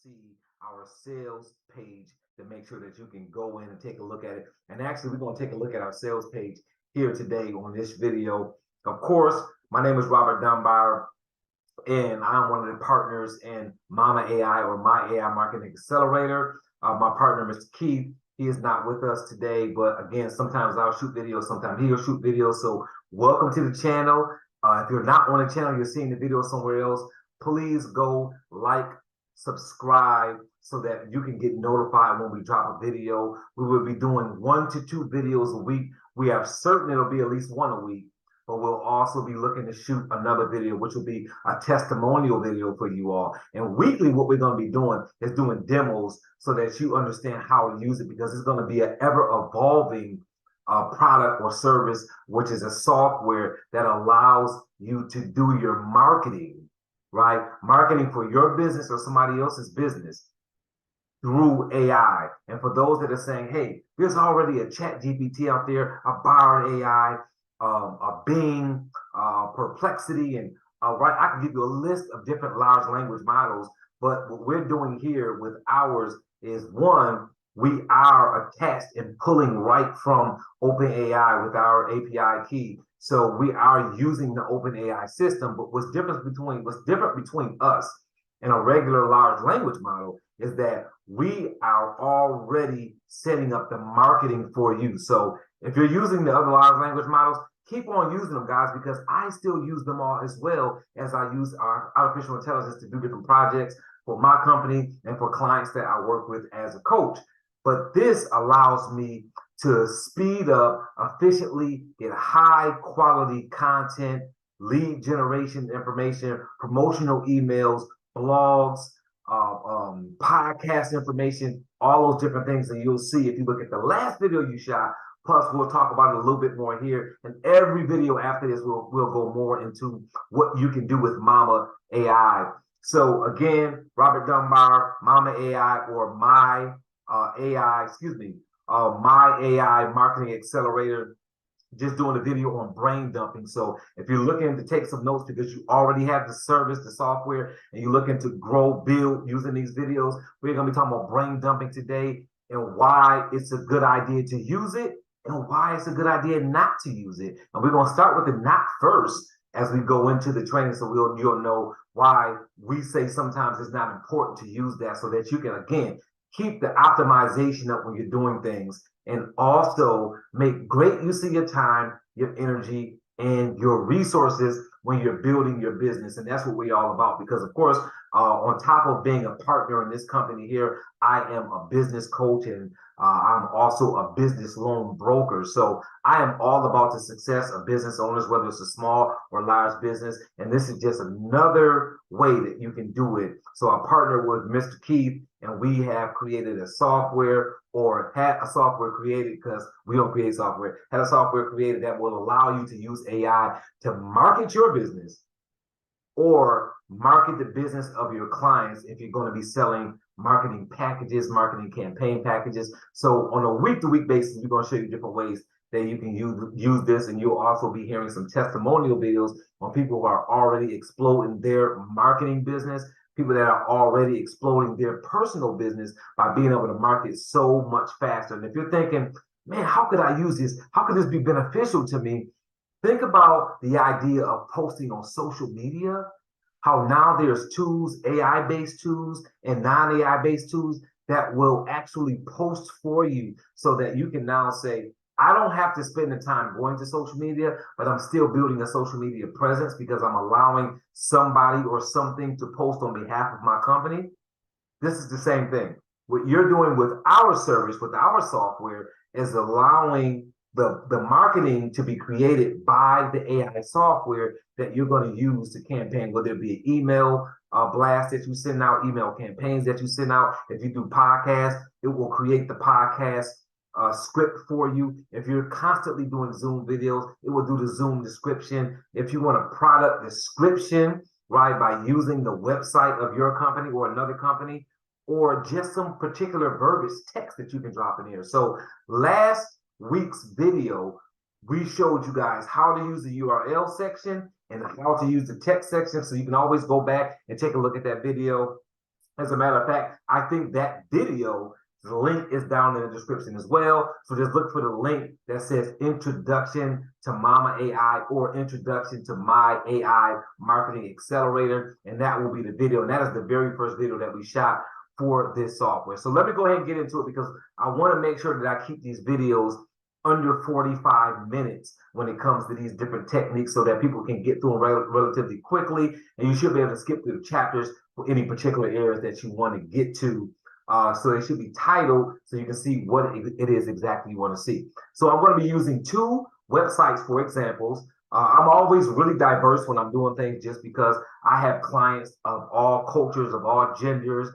see our sales page to make sure that you can go in and take a look at it. And actually, we're going to take a look at our sales page here today on this video. Of course, my name is Robert Dunbar, and I'm one of the partners in Mama AI, or My AI Marketing Accelerator. My partner, Mr. Keith, he is not with us today, but again, sometimes I'll shoot videos, sometimes he'll shoot videos. So welcome to the channel. If you're not on the channel, you're seeing the video somewhere else, please go like, subscribe, so that you can get notified when we drop a video. We will be doing 1 to 2 videos a week. We are certain it'll be at least 1 a week, but we'll also be looking to shoot another video, which will be a testimonial video for you all. And weekly, what we're going to be doing is doing demos so that you understand how to use it, because it's going to be an ever-evolving product or service, which is a software that allows you to do your marketing, right? Marketing for your business or somebody else's business through AI. And for those that are saying, hey, there's already a chat GPT out there, a Bard AI, a Bing, Perplexity, and right, I can give you a list of different large language models. But what we're doing here with ours is, one, we are attached and pulling right from OpenAI with our API key. So we are using the OpenAI system. But what's different between us and a regular large language model is that we are already setting up the marketing for you. So if you're using the other large language models, keep on using them, guys, because I still use them all, as well as I use our artificial intelligence to do different projects for my company and for clients that I work with as a coach. But this allows me to speed up, efficiently get high quality content, lead generation information, promotional emails, blogs, podcast information, all those different things that you'll see if you look at the last video you shot. Plus, we'll talk about it a little bit more here. And every video after this, we'll go more into what you can do with Mama AI. So again, Robert Dunbar, Mama AI, or My AI Marketing Accelerator, just doing a video on brain dumping. So if you're looking to take some notes because you already have the service, the software, and you're looking to grow, build using these videos, we're going to be talking about brain dumping today, and why it's a good idea to use it and why it's a good idea not to use it. And we're going to start with the not first as we go into the training, so you'll know why we say sometimes it's not important to use that, so that you can, again, keep the optimization up when you're doing things, and also make great use of your time, your energy, and your resources when you're building your business. And that's what we're all about, because of course, on top of being a partner in this company here, I am a business coach, and I'm also a business loan broker. So I am all about the success of business owners, whether it's a small or large business. And this is just another way that you can do it. So I partner with Mr. Keith, and we have created a software, or had a software created, because we don't create software, had a software created that will allow you to use AI to market your business or market the business of your clients if you're going to be selling marketing packages, marketing campaign packages. So on a week-to-week basis, we're going to show you different ways that you can use this, and you'll also be hearing some testimonial videos on people who are already exploding their marketing business, people that are already exploding their personal business by being able to market so much faster. And if you're thinking, man, how could I use this? How could this be beneficial to me? Think about the idea of posting on social media, how now there's tools, AI-based tools and non-AI-based tools that will actually post for you, so that you can now say, I don't have to spend the time going to social media, but I'm still building a social media presence because I'm allowing somebody or something to post on behalf of my company. This is the same thing. What you're doing with our service, with our software, is allowing the marketing to be created by the AI software that you're going to use to campaign, whether it be an email blast that you send out, email campaigns that you send out. If you do podcasts, it will create the podcast script for you. If you're constantly doing Zoom videos, it will do the Zoom description. If you want a product description, right, by using the website of your company or another company, or just some particular verbiage text that you can drop in here. So last week's video, we showed you guys how to use the URL section and how to use the text section. So you can always go back and take a look at that video. As a matter of fact, I think that video, the link is down in the description as well. So just look for the link that says Introduction to Mama AI or Introduction to My AI Marketing Accelerator. And that will be the video. And that is the very first video that we shot for this software. So let me go ahead and get into it because I want to make sure that I keep these videos under 45 minutes when it comes to these different techniques so that people can get through them relatively quickly. And you should be able to skip through the chapters for any particular areas that you want to get to. So they should be titled so you can see what it is exactly you want to see. So I'm going to be using two websites for examples. I'm always really diverse when I'm doing things just because I have clients of all cultures, of all genders.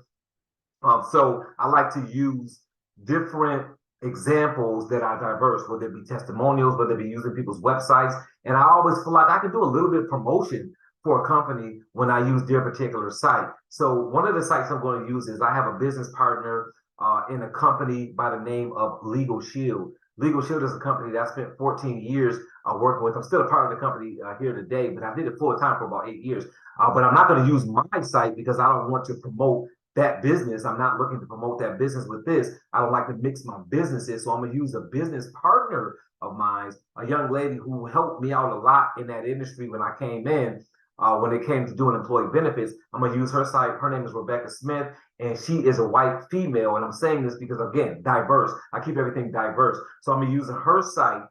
So I like to use different examples that are diverse, whether it be testimonials, whether it be using people's websites. And I always feel like I can do a little bit of promotion for a company when I use their particular site. So one of the sites I'm going to use is I have a business partner in a company by the name of Legal Shield. Legal Shield is a company that I spent 14 years working with. I'm still a part of the company here today, but I did it full time for about 8 years. But I'm not going to use my site because I don't want to promote that business. I'm not looking to promote that business with this. I don't like to mix my businesses. So I'm going to use a business partner of mine, a young lady who helped me out a lot in that industry when I came in. When it came to doing employee benefits, I'm going to use her site. Her name is Rebecca Smith, and she is a white female. And I'm saying this because, again, diverse. I keep everything diverse. So I'm going to use her site,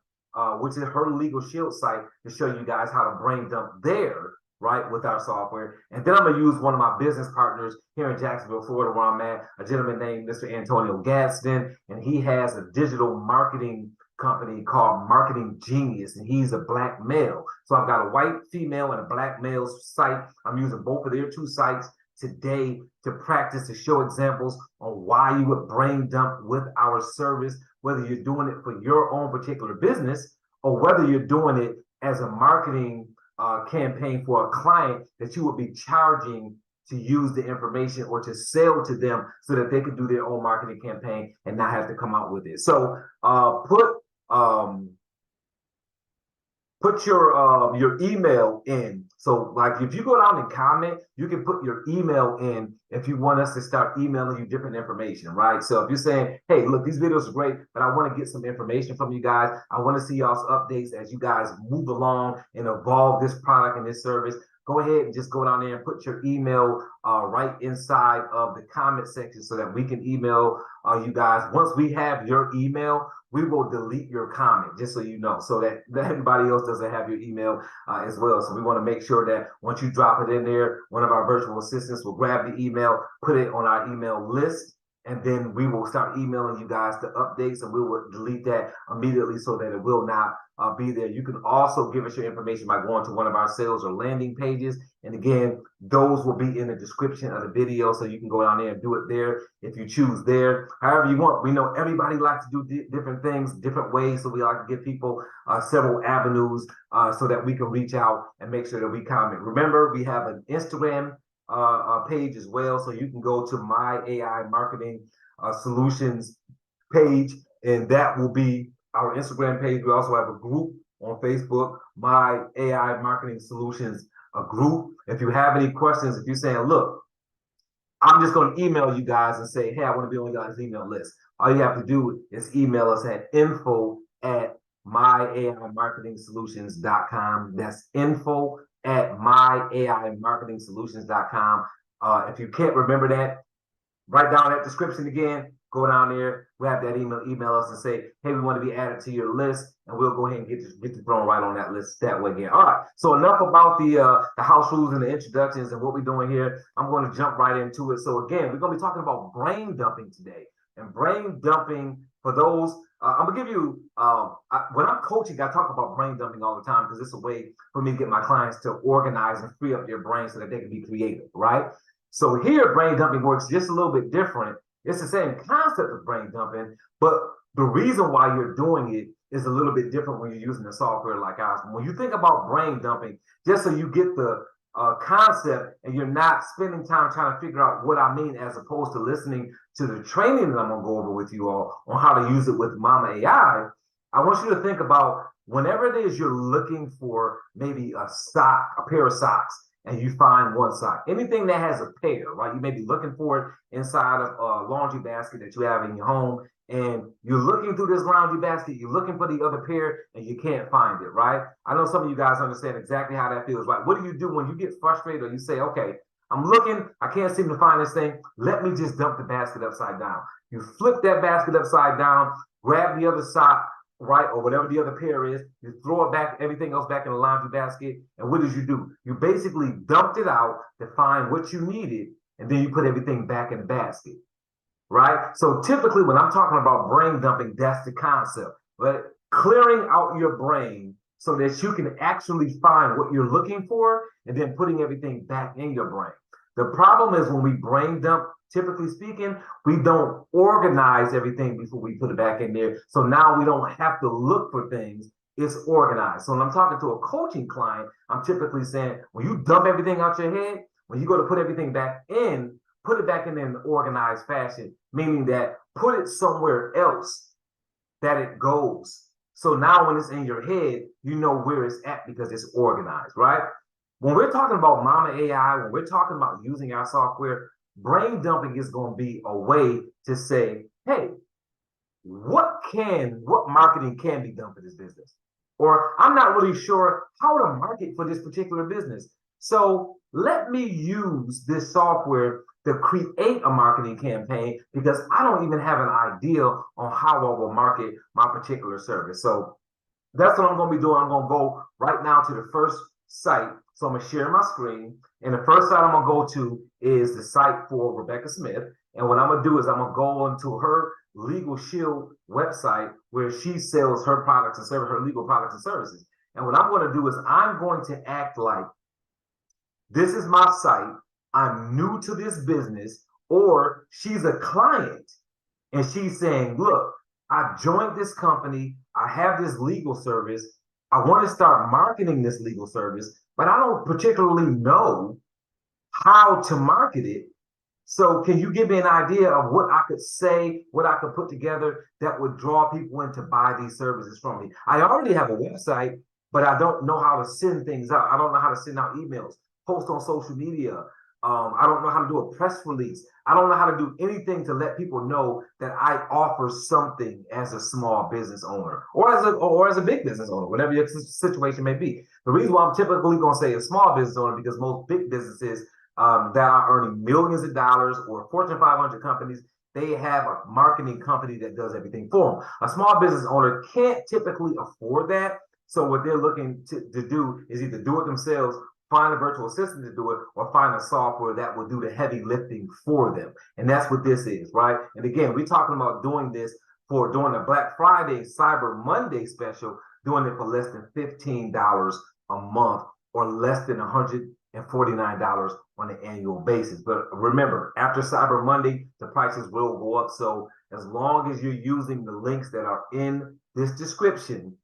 which is her Legal Shield site, to show you guys how to brain dump there, right, with our software. And then I'm going to use one of my business partners here in Jacksonville, Florida, where I'm at, a gentleman named Mr. Antonio Gadsden, and he has a digital marketing company called Marketing Genius, and he's a black male. So I've got a white female and a black male site. I'm using both of their two sites today to practice, to show examples on why you would brain dump with our service, whether you're doing it for your own particular business or whether you're doing it as a marketing campaign for a client that you would be charging to use the information or to sell to them so that they could do their own marketing campaign and not have to come out with it. So put your email in. So like if you go down and comment, you can put your email in if you want us to start emailing you different information, right? So if you're saying, hey, look, these videos are great, but I want to get some information from you guys. I want to see y'all's updates as you guys move along and evolve this product and this service. Go ahead and just go down there and put your email right inside of the comment section so that we can email you guys. Once we have your email, we will delete your comment, just so you know, so that everybody else doesn't have your email as well. So we want to make sure that once you drop it in there, one of our virtual assistants will grab the email, put it on our email list, and then we will start emailing you guys the updates, and we will delete that immediately so that it will not be there. You can also give us your information by going to one of our sales or landing pages. And again, those will be in the description of the video, so you can go down there and do it there if you choose there. However you want. We know everybody likes to do different things, different ways, so we like to give people several avenues so that we can reach out and make sure that we comment. Remember, we have an Instagram page as well, so you can go to My AI Marketing Solutions page, and that will be our Instagram page. We also have a group on Facebook, My AI Marketing Solutions, a group. If you have any questions, if you're saying, look, I'm just going to email you guys and say, hey, I want to be on your guys' email list. All you have to do is email us at info@myaimarketingsolutions.com. That's info@myaimarketingsolutions.com. If you can't remember that, write down that description again, go down there, we have that email us and say, hey, we want to be added to your list, and we'll go ahead and get you thrown right on that list that way again. All right, so enough about the house rules and the introductions and what we're doing here. I'm going to jump right into it. So again, we're going to be talking about brain dumping today. And brain dumping, for those, I'm going to give you, when I'm coaching, I talk about brain dumping all the time because it's a way for me to get my clients to organize and free up their brain so that they can be creative, right? So here, brain dumping works just a little bit different. It's the same concept of brain dumping, but the reason why you're doing it is a little bit different when you're using a software like ours. When you think about brain dumping, just so you get the concept and you're not spending time trying to figure out what I mean, as opposed to listening to the training that I'm going to go over with you all on how to use it with Mama AI, I want you to think about whenever it is you're looking for maybe a pair of socks, and you find one site. Anything that has a pair, right? You may be looking for it inside of a laundry basket that you have in your home, and you're looking through this laundry basket, you're looking for the other pair, and you can't find it, right? I know some of you guys understand exactly how that feels, right? What do you do when you get frustrated or you say, okay, I'm looking, I can't seem to find this thing. Let me just dump the basket upside down. You flip that basket upside down, grab the other sock, right, or whatever the other pair is, you throw it back, everything else back in the laundry basket, and what did you do? You basically dumped it out to find what you needed, and then you put everything back in the basket, right? So typically when I'm talking about brain dumping, that's the concept, but clearing out your brain so that you can actually find what you're looking for and then putting everything back in your brain. The problem is when we brain dump, typically speaking, we don't organize everything before we put it back in there. So now we don't have to look for things. It's organized. So when I'm talking to a coaching client, I'm typically saying, when you dump everything out your head, when you go to put everything back in, put it back in an organized fashion, meaning that put it somewhere else that it goes. So now when it's in your head, you know where it's at because it's organized, right? When we're talking about Mama AI, when we're talking about using our software, brain dumping is going to be a way to say, hey, what marketing can be done for this business? Or I'm not really sure how to market for this particular business. So let me use this software to create a marketing campaign because I don't even have an idea on how I will market my particular service. So that's what I'm going to be doing. I'm going to go right now to the first site. So I'm going to share my screen. And the first site I'm going to go to is the site for Rebecca Smith. And what I'm going to do is I'm going to go into her Legal Shield website where she sells her products and her legal products and services. And what I'm going to do is I'm going to act like this is my site. I'm new to this business, or she's a client and she's saying, look, I joined this company. I have this legal service. I want to start marketing this legal service, but I don't particularly know how to market it. So can you give me an idea of what I could say, what I could put together that would draw people in to buy these services from me? I already have a website, but I don't know how to send things out. I don't know how to send out emails, post on social media. I don't know how to do a press release. I don't know how to do anything to let people know that I offer something as a small business owner or as a big business owner, whatever your situation may be. The reason why I'm typically going to say a small business owner because most big businesses that are earning millions of dollars or Fortune 500 companies, they have a marketing company that does everything for them. A small business owner can't typically afford that. So what they're looking to do is either do it themselves, find a virtual assistant to do it, or find a software that will do the heavy lifting for them. And that's what this is, right? And again, we're talking about doing this for during the Black Friday, Cyber Monday special, doing it for less than $15 a month or less than $149 on an annual basis. But remember, after Cyber Monday, the prices will go up. So as long as you're using the links that are in this description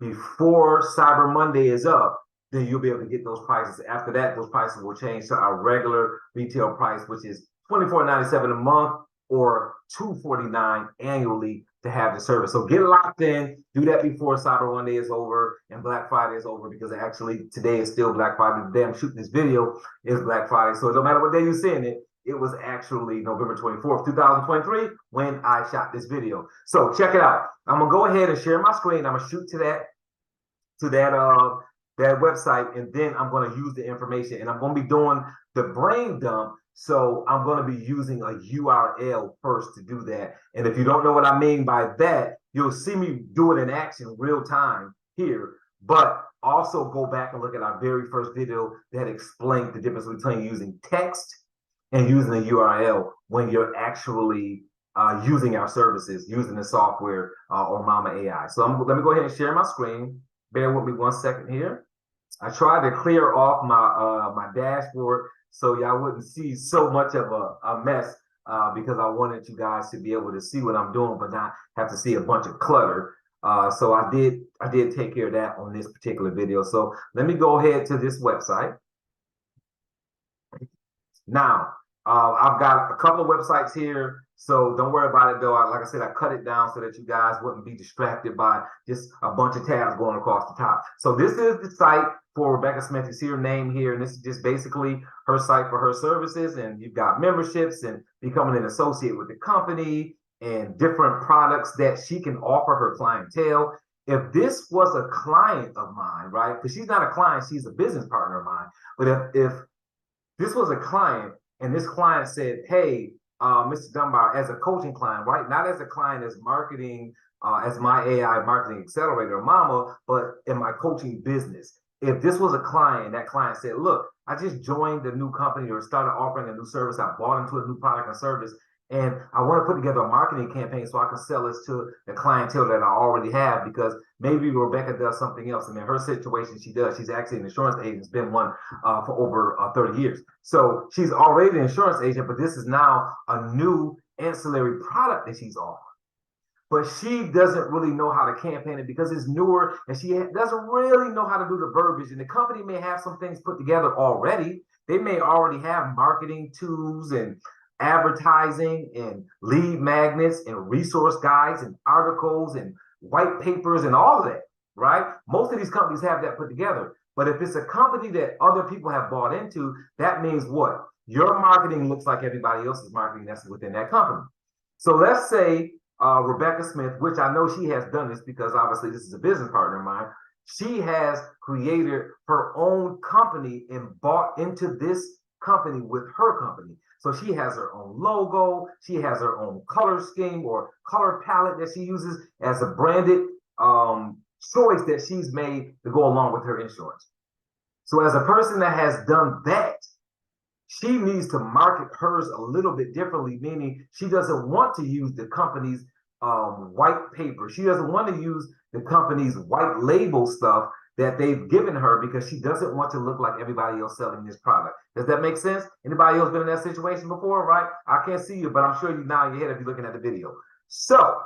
before Cyber Monday is up, then you'll be able to get those prices. After that, those prices will change to our regular retail price, which is $24.97 a month or $249 annually to have the service. So get locked in. Do that before Cyber Monday is over and Black Friday is over, because actually today is still Black Friday. The day I'm shooting this video is Black Friday. So no matter what day you're seeing it, it was actually November 24th, 2023 when I shot this video. So check it out. I'm gonna go ahead and share my screen. I'm gonna shoot to that website, and then I'm going to use the information, and I'm going to be doing the brain dump. So I'm going to be using a URL first to do that. And if you don't know what I mean by that, you'll see me do it in action real time here, but also go back and look at our very first video that explained the difference between using text and using a URL when you're actually using our services, using the software or Mama AI. So let me go ahead and share my screen. Bear with me 1 second here. I tried to clear off my dashboard so y'all wouldn't see so much of a mess because I wanted you guys to be able to see what I'm doing, but not have to see a bunch of clutter. So I did take care of that on this particular video. So let me go ahead to this website. Now, I've got a couple of websites here, so don't worry about it though. Like I said, I cut it down so that you guys wouldn't be distracted by just a bunch of tabs going across the top. So this is the site for Rebecca Smith. You see her name here, and this is just basically her site for her services. And you've got memberships and becoming an associate with the company and different products that she can offer her clientele. If this was a client of mine, right? Because she's not a client, she's a business partner of mine. But if this was a client, and this client said, hey, Mr. Dunbar, as a coaching client, right? Not as a client as marketing, as my AI marketing accelerator mama, but in my coaching business. If this was a client, that client said, look, I just joined a new company or started offering a new service. I bought into a new product and service, and I want to put together a marketing campaign so I can sell this to the clientele that I already have, because maybe Rebecca does something else. And in her situation, she's actually an insurance agent. It's been one for over 30 years. So she's already an insurance agent, but this is now a new ancillary product that she's offering. But she doesn't really know how to campaign it because it's newer, and she doesn't really know how to do the verbiage. And the company may have some things put together already. They may already have marketing tools and advertising and lead magnets and resource guides and articles and white papers and all of that, right? Most of these companies have that put together. But if it's a company that other people have bought into, that means what? Your marketing looks like everybody else's marketing that's within that company. So let's say Rebecca Smith, which I know she has done this because obviously this is a business partner of mine. She has created her own company and bought into this company with her company. So she has her own logo. She has her own color scheme or color palette that she uses as a branded choice that she's made to go along with her insurance. So as a person that has done that, she needs to market hers a little bit differently, meaning she doesn't want to use the company's white paper. She doesn't want to use the company's white label stuff that they've given her because she doesn't want to look like everybody else selling this product. Does that make sense? Anybody else been in that situation before, right? I can't see you, but I'm sure you nod your head if you're looking at the video. So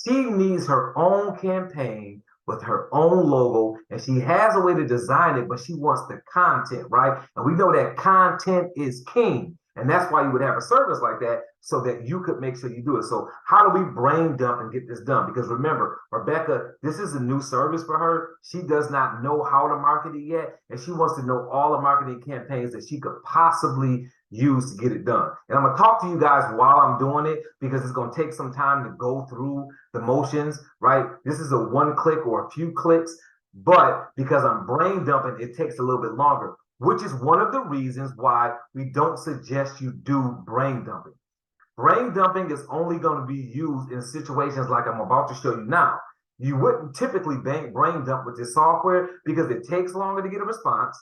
she needs her own campaign with her own logo, and she has a way to design it, but she wants the content, right? And we know that content is king. And that's why you would have a service like that, so that you could make sure you do it. So how do we brain dump and get this done? Because remember, Rebecca, this is a new service for her. She does not know how to market it yet, and she wants to know all the marketing campaigns that she could possibly use to get it done. And I'm going to talk to you guys while I'm doing it, because it's going to take some time to go through the motions, right? This is a one click or a few clicks, but because I'm brain dumping, it takes a little bit longer, which is one of the reasons why we don't suggest you do brain dumping. Brain dumping is only going to be used in situations like I'm about to show you now. You wouldn't typically brain dump with this software because it takes longer to get a response,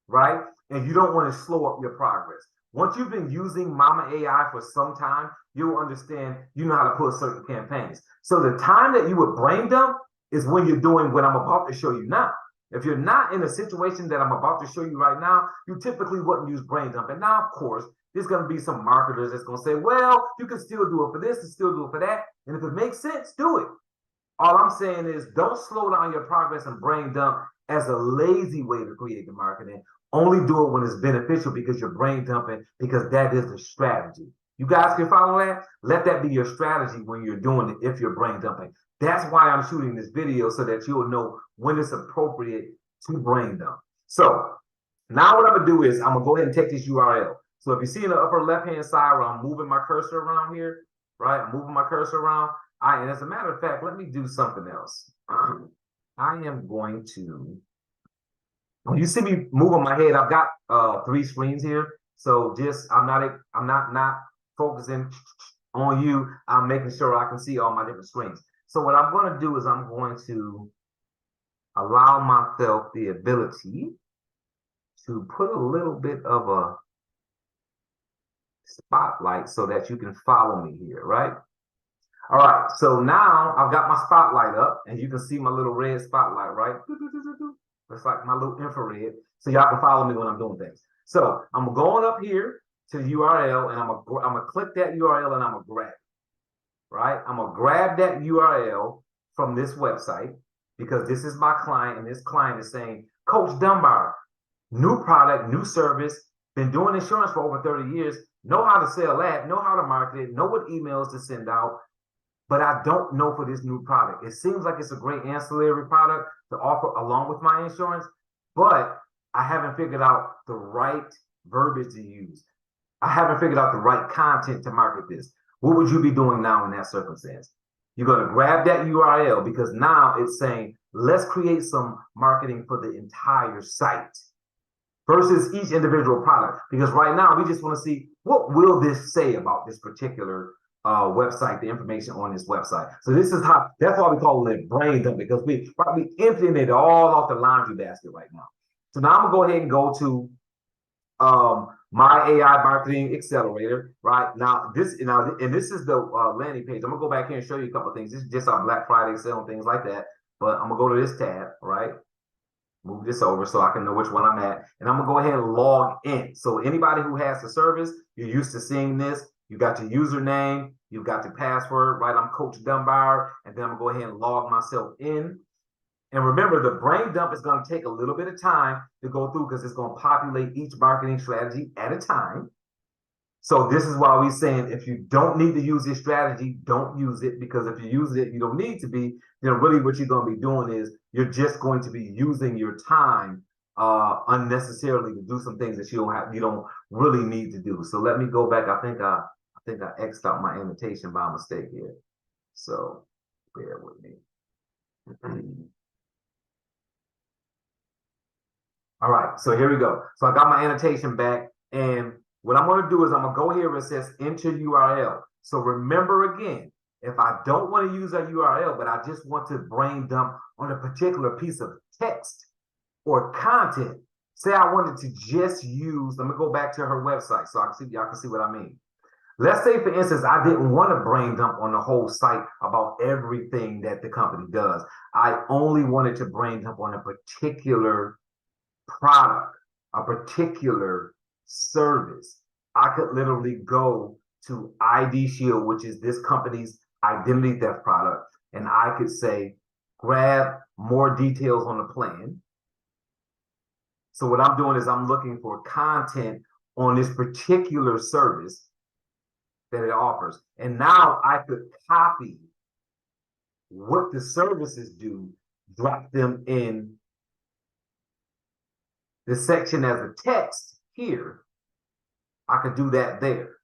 right? And you don't want to slow up your progress. Once you've been using Mama AI for some time, you'll understand, you know how to put certain campaigns. So the time that you would brain dump is when you're doing what I'm about to show you now. If you're not in a situation that I'm about to show you right now, you typically wouldn't use brain dump. And now, of course, there's going to be some marketers that's going to say, well, you can still do it for this and still do it for that. And if it makes sense, do it. All I'm saying is don't slow down your progress and brain dump as a lazy way to create the marketing. Only do it when it's beneficial, because you're brain dumping, because that is the strategy. You guys can follow that? Let that be your strategy when you're doing it, if you're brain dumping. That's why I'm shooting this video, so that you'll know when it's appropriate to brain dump. So now what I'm going to do is I'm going to go ahead and take this URL. So if you see in the upper left-hand side where I'm moving my cursor around here, right? I'm moving my cursor around. And as a matter of fact, let me do something else. I am going to, when you see me moving my head, I've got 3 screens here. So just, I'm not focusing on you. I'm making sure I can see all my different screens. So what I'm going to do is I'm going to allow myself the ability to put a little bit of a spotlight so that you can follow me here, right? All right, so now I've got my spotlight up, and you can see my little red spotlight, right? It's like my little infrared, so y'all can follow me when I'm doing things. So I'm going up here to the URL, and I'm gonna click that URL, and I'm gonna grab it, right? I'm gonna grab that URL from this website, because this is my client, and this client is saying, Coach Dunbar, new product, new service, been doing insurance for over 30 years, know how to sell that, know how to market it, know what emails to send out, but I don't know for this new product. It seems like it's a great ancillary product to offer along with my insurance, but I haven't figured out the right verbiage to use. I haven't figured out the right content to market this. What would you be doing now in that circumstance? You're going to grab that URL because now it's saying, let's create some marketing for the entire site versus each individual product. Because right now we just want to see, what will this say about this particular website, the information on this website. So this is how, that's why we call it brain dump, because we probably emptying it all off the laundry basket right now. So now I'm gonna go ahead and go to my AI marketing accelerator. Right now, this is the landing page. I'm gonna go back here and show you a couple of things. This is just our Black Friday sale and things like that. But I'm gonna go to this tab, right? Move this over so I can know which one I'm at, and I'm gonna go ahead and log in. So anybody who has the service, you're used to seeing this. You got your username, you've got your password, right? I'm Coach Dunbar, and then I'm gonna go ahead and log myself in. And remember, the brain dump is gonna take a little bit of time to go through because it's gonna populate each marketing strategy at a time. So this is why we're saying if you don't need to use this strategy, don't use it, because if you use it, you don't need to be, then really what you're gonna be doing is you're just going to be using your time unnecessarily to do some things that you don't really need to do. So let me go back. I think I X'd out my annotation by mistake here. So bear with me. All right, so here we go. So I got my annotation back, and what I'm gonna do is I'm gonna go here where it says enter URL. So remember again, if I don't want to use a URL, but I just want to brain dump on a particular piece of text or content, say I wanted to just use, let me go back to her website so y'all can see what I mean. Let's say, for instance, I didn't want to brain dump on the whole site about everything that the company does. I only wanted to brain dump on a particular product, a particular service. I could literally go to ID Shield, which is this company's identity theft product, and I could say, grab more details on the plan. So what I'm doing is I'm looking for content on this particular service that it offers. And now I could copy what the services do, drop them in the section as a text here. I could do that there.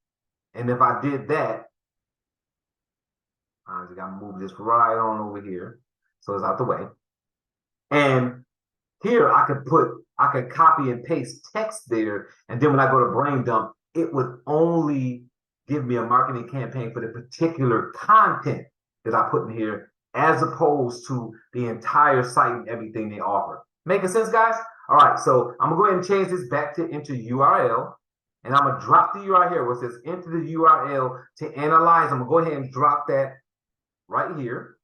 And if I did that, I just gotta move this right on over here so it's out the way. And here I could copy and paste text there, and then when I go to brain dump, it would only give me a marketing campaign for the particular content that I put in here, as opposed to the entire site and everything they offer. Making sense, guys? All right, so I'm gonna go ahead and change this back to enter URL, and I'm gonna drop the URL here where it says enter the URL to analyze. I'm gonna go ahead and drop that right here.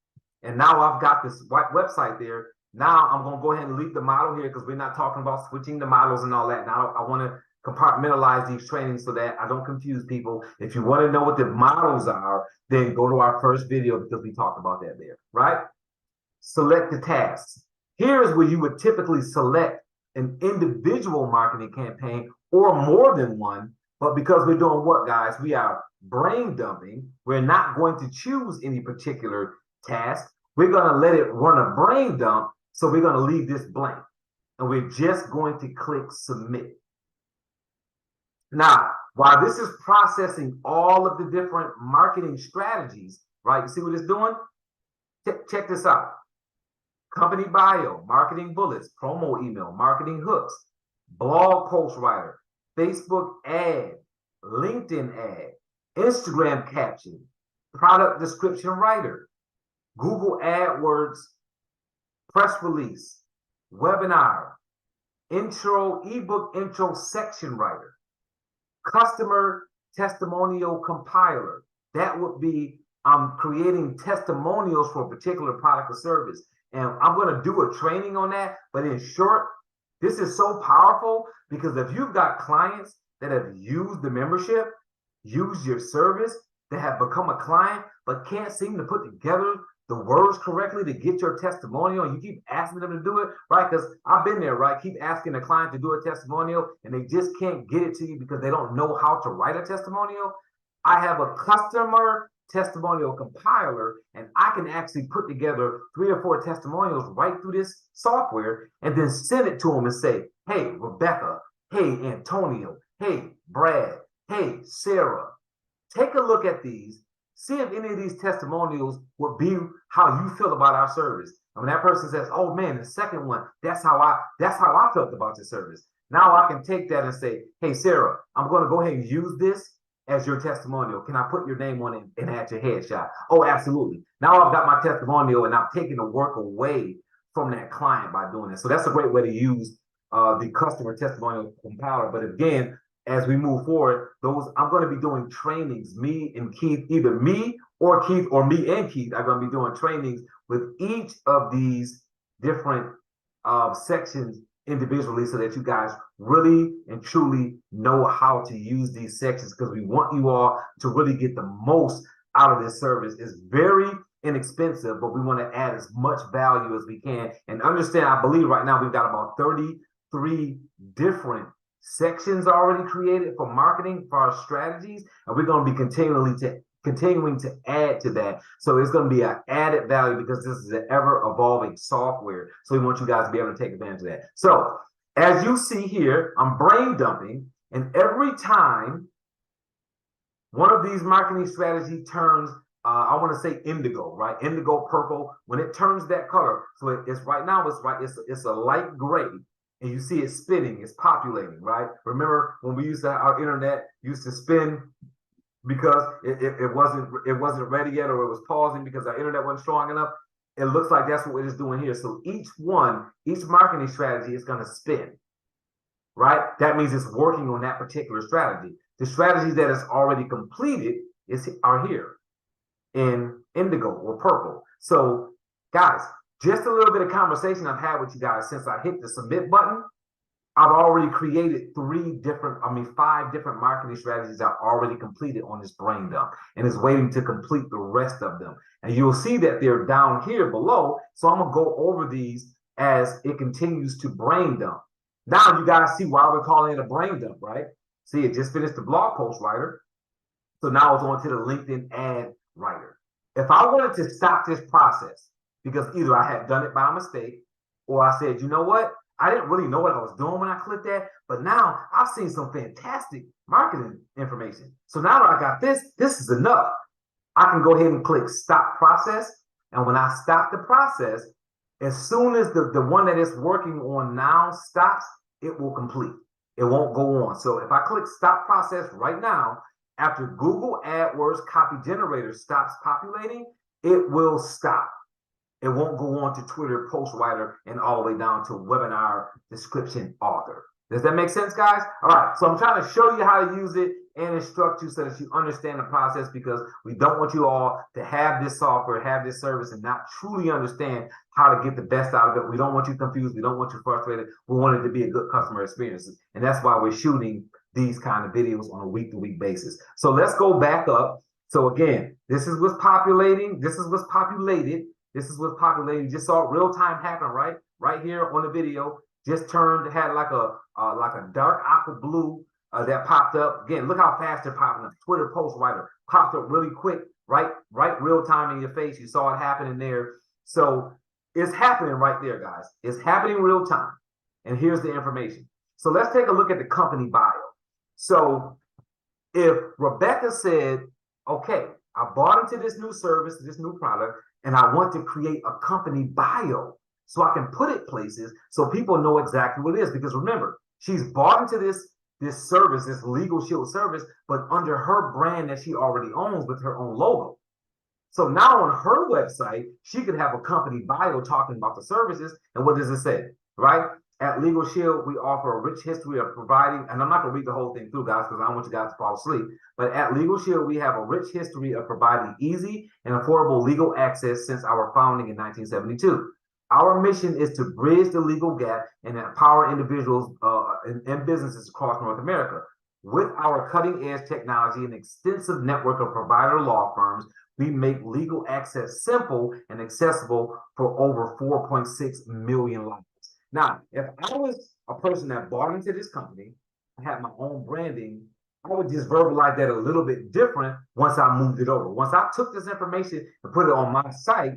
And now I've got this white website there. Now I'm gonna go ahead and leave the model here because we're not talking about switching the models and all that. Now I wanna compartmentalize these trainings so that I don't confuse people. If you want to know what the models are, then go to our first video because we talked about that there, right? Select the tasks. Here is where you would typically select an individual marketing campaign or more than one, but because we're doing what, guys? We are brain dumping. We're not going to choose any particular task. We're going to let it run a brain dump, so we're going to leave this blank. And we're just going to click submit. Now, while this is processing all of the different marketing strategies, right? You see what it's doing? Check this out. Company bio, marketing bullets, promo email, marketing hooks, blog post writer, Facebook ad, LinkedIn ad, Instagram caption, product description writer, Google AdWords, press release, webinar, intro, ebook intro section writer, customer testimonial compiler. That would be creating testimonials for a particular product or service. And I'm going to do a training on that. But in short, this is so powerful because if you've got clients that have used the membership, used your service, that have become a client, but can't seem to put together the words correctly to get your testimonial, and you keep asking them to do it, right? Because I've been there, right? Keep asking the client to do a testimonial, and they just can't get it to you because they don't know how to write a testimonial. I have a customer testimonial compiler, and I can actually put together 3 or 4 testimonials right through this software and then send it to them and say, hey, Rebecca, hey, Antonio, hey, Brad, hey, Sarah, take a look at these. See if any of these testimonials would be how you feel about our service. And when that person says, oh man, the second one, that's how I felt about the service. Now I can take that and say, hey, Sarah, I'm going to go ahead and use this as your testimonial. Can I put your name on it and add your headshot? Oh, absolutely. Now I've got my testimonial and I'm taking the work away from that client by doing it. So that's a great way to use the customer testimonial compiler. But again, as we move forward, I'm going to be doing trainings. Me and Keith, either me or Keith, or me and Keith are going to be doing trainings with each of these different sections individually, so that you guys really and truly know how to use these sections, because we want you all to really get the most out of this service. It's very inexpensive, but we want to add as much value as we can. And understand, I believe right now we've got about 33 different sections already created for marketing, for our strategies, and we're going to be continuing to add to that. So it's going to be an added value, because this is an ever evolving software. So we want you guys to be able to take advantage of that. So as you see here, I'm brain dumping, and every time one of these marketing strategy turns, I want to say indigo, right? Indigo purple. When it turns that color, so it's right now, it's a light gray. And you see it spinning, it's populating, right? Remember when we used to, our internet used to spin because it wasn't ready yet, or it was pausing because our internet wasn't strong enough. It looks like that's what it is doing here. So each marketing strategy is going to spin, right? That means it's working on that particular strategy. The strategies that is already completed are here in indigo or purple. So guys, just a little bit of conversation I've had with you guys since I hit the submit button. I've already created 5 different marketing strategies I've already completed on this brain dump, and it's waiting to complete the rest of them. And you'll see that they're down here below. So I'm gonna go over these as it continues to brain dump. Now you guys see why we're calling it a brain dump, right? See, it just finished the blog post writer. So now it's on to the LinkedIn ad writer. If I wanted to stop this process, because either I had done it by mistake, or I said, you know what? I didn't really know what I was doing when I clicked that, but now I've seen some fantastic marketing information. So now that I got this is enough. I can go ahead and click stop process. And when I stop the process, as soon as the one that it's working on now stops, it will complete. It won't go on. So if I click stop process right now, after Google AdWords copy generator stops populating, it will stop. It won't go on to Twitter post writer and all the way down to webinar description author. Does that make sense, guys? All right, so I'm trying to show you how to use it and instruct you so that you understand the process, because we don't want you all to have this software, have this service, and not truly understand how to get the best out of it. We don't want you confused. We don't want you frustrated. We want it to be a good customer experience. And that's why we're shooting these kind of videos on a week-to-week basis. So let's go back up. So again, this is what's populating. This is what's populated. This is what's populating. You just saw it real time happen, right? Right here on the video. Just had like a dark aqua blue that popped up. Again, look how fast they're popping up. Twitter post writer popped up really quick, right real time in your face. You saw it happening there. So it's happening right there, guys. It's happening real time. And here's the information. So let's take a look at the company bio. So if Rebecca said, okay, I bought into this new service, this new product, and I want to create a company bio so I can put it places so people know exactly what it is. Because remember, she's bought into this service, this Legal Shield service, but under her brand that she already owns with her own logo. So now on her website, she could have a company bio talking about the services. And what does it say, right? At Legal Shield, we offer a rich history of providing, and I'm not going to read the whole thing through, guys, because I don't want you guys to fall asleep. But at Legal Shield, we have a rich history of providing easy and affordable legal access since our founding in 1972. Our mission is to bridge the legal gap and empower individuals and businesses across North America. With our cutting-edge technology and extensive network of provider law firms, We make legal access simple and accessible for over 4.6 million lives. Now, if I was a person that bought into this company, I had my own branding, I would just verbalize that a little bit different once I moved it over. Once I took this information and put it on my site,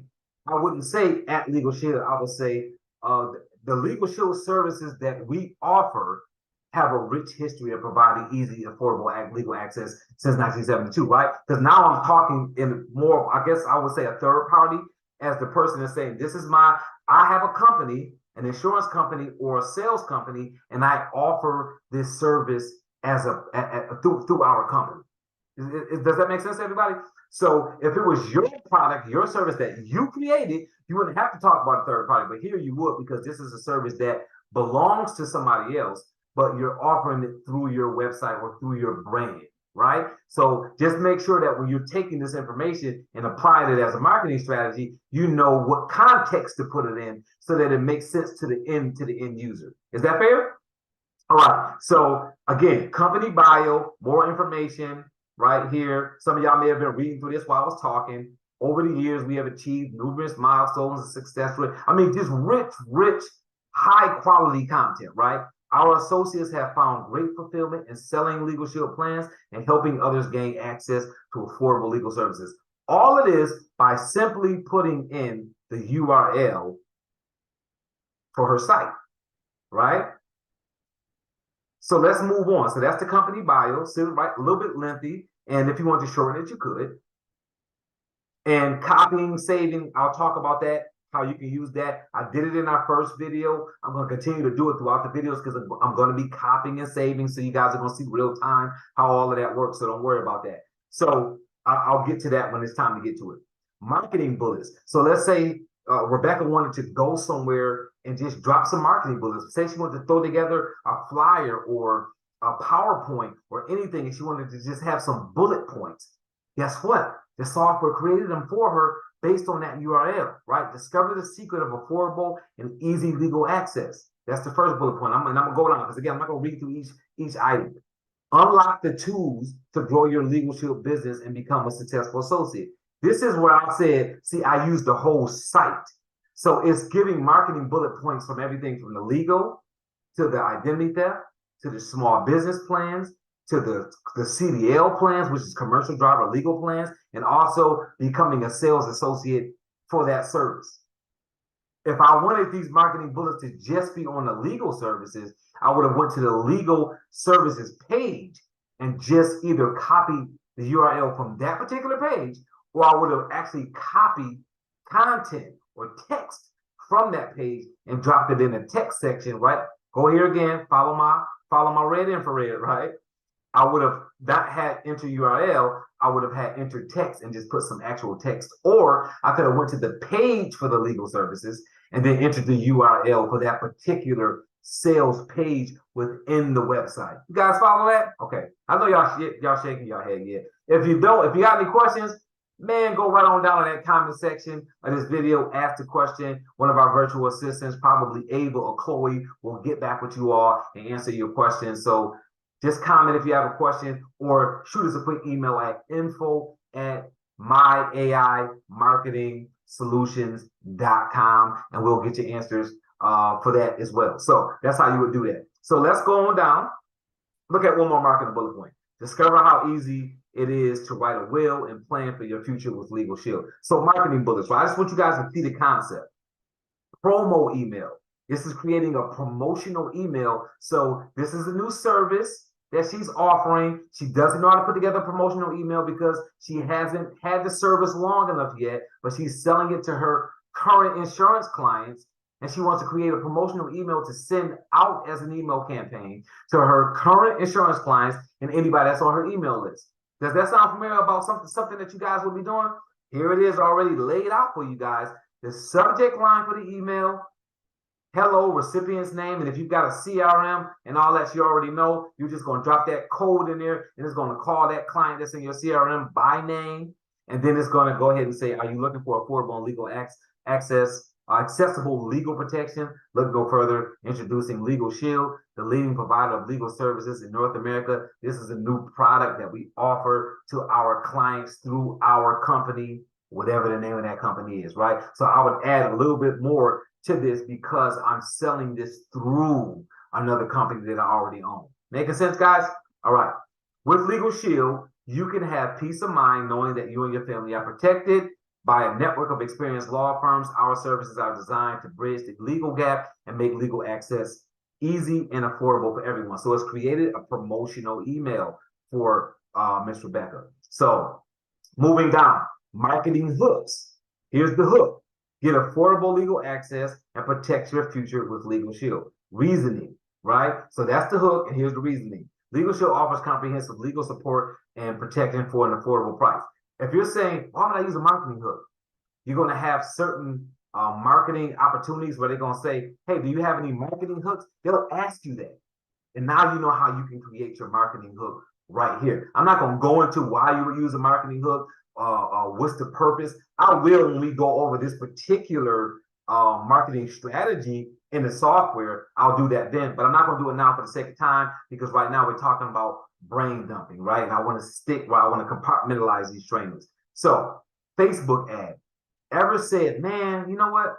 I wouldn't say at Legal Shield. I would say the Legal Shield services that we offer have a rich history of providing easy, affordable legal access since 1972, right? Because now I'm talking in more, I guess I would say a third party, as the person is saying, I have a company, an insurance company or a sales company, and I offer this service as through our company. Does that make sense to everybody? So if it was your product, your service that you created, you wouldn't have to talk about a third party, but here you would, because this is a service that belongs to somebody else, but you're offering it through your website or through your brand, right? So just make sure that when you're taking this information and applying it as a marketing strategy, you know what context to put it in so that it makes sense to the end user. Is that fair? All right. So again, company bio, more information right here. Some of y'all may have been reading through this while I was talking. Over the years, we have achieved numerous milestones and success rate. I mean, just rich, high quality content, right? Our associates have found great fulfillment in selling Legal Shield plans and helping others gain access to affordable legal services. All it is by simply putting in the URL for her site, right? So let's move on. So that's the company bio, right? A little bit lengthy. And if you want to shorten it, you could. And copying, saving, I'll talk about that, how you can use that. I did it in our first video. I'm going to continue to do it throughout the videos because I'm going to be copying and saving. So you guys are going to see real time how all of that works. So don't worry about that. So I'll get to that when it's time to get to it. Marketing bullets. So let's say Rebecca wanted to go somewhere and just drop some marketing bullets. Say she wanted to throw together a flyer or a PowerPoint or anything, and she wanted to just have some bullet points. Guess what? The software created them for her based on that URL, right? Discover the secret of affordable and easy legal access. That's the first bullet point. I'm going to go down because, again, I'm not going to read through each item. Unlock the tools to grow your Legal Shield business and become a successful associate. This is where I said, see, I used the whole site. So it's giving marketing bullet points from everything from the legal to the identity theft to the small business plans to the CDL plans, which is commercial driver legal plans, and also becoming a sales associate for that service. If I wanted these marketing bullets to just be on the legal services, I would have went to the legal services page and just either copied the URL from that particular page, or I would have actually copied content or text from that page and dropped it in the text section, right? Go here again, follow my red infrared, right? I would have not had enter URL, I would have had enter text and just put some actual text. Or I could have went to the page for the legal services and then entered the URL for that particular sales page within the website. You guys follow that? Okay. I know y'all shaking your head, yeah. If you got any questions, man, go right on down in that comment section of this video, ask the question. One of our virtual assistants, probably Ava or Chloe, will get back with you all and answer your questions. So just comment if you have a question or shoot us a quick email at info@myaimarketing.solutions.com and we'll get you answers for that as well. So that's how you would do that. So let's go on down. Look at one more marketing bullet point. Discover how easy it is to write a will and plan for your future with Legal Shield. So marketing bullets, right? I just want you guys to see the concept. Promo email. This is creating a promotional email. So this is a new service that she's offering. She doesn't know how to put together a promotional email because she hasn't had the service long enough yet, but she's selling it to her current insurance clients. And she wants to create a promotional email to send out as an email campaign to her current insurance clients and anybody that's on her email list. Does that sound familiar about something that you guys will be doing? Here it is already laid out for you guys. The subject line for the email, hello, recipient's name. And if you've got a CRM and all that you already know, you're just going to drop that code in there and it's going to call that client that's in your CRM by name. And then it's going to go ahead and say, are you looking for affordable and legal access Accessible legal protection. Look no further. Introducing Legal Shield, the leading provider of legal services in North America. This is a new product that we offer to our clients through our company, whatever the name of that company is, right? So I would add a little bit more to this because I'm selling this through another company that I already own. Making sense, guys? All right. With Legal Shield, you can have peace of mind knowing that you and your family are protected by a network of experienced law firms. Our services are designed to bridge the legal gap and make legal access easy and affordable for everyone. So it's created a promotional email for Ms. Rebecca. So moving down, marketing hooks. Here's the hook. Get affordable legal access and protect your future with Legal Shield. Reasoning, right? So that's the hook, and here's the reasoning. Legal Shield offers comprehensive legal support and protection for an affordable price. If you're saying, why would I use a marketing hook? You're going to have certain marketing opportunities where they're going to say, hey, do you have any marketing hooks? They'll ask you that. And now you know how you can create your marketing hook right here. I'm not going to go into why you would use a marketing hook, what's the purpose. I will when we go over this particular marketing strategy in the software. I'll do that then, but I'm not going to do it now for the sake of time because right now we're talking about brain dumping, right? And I want to stick where I want to compartmentalize these trainings. So Facebook ad. Ever said, man, you know what? I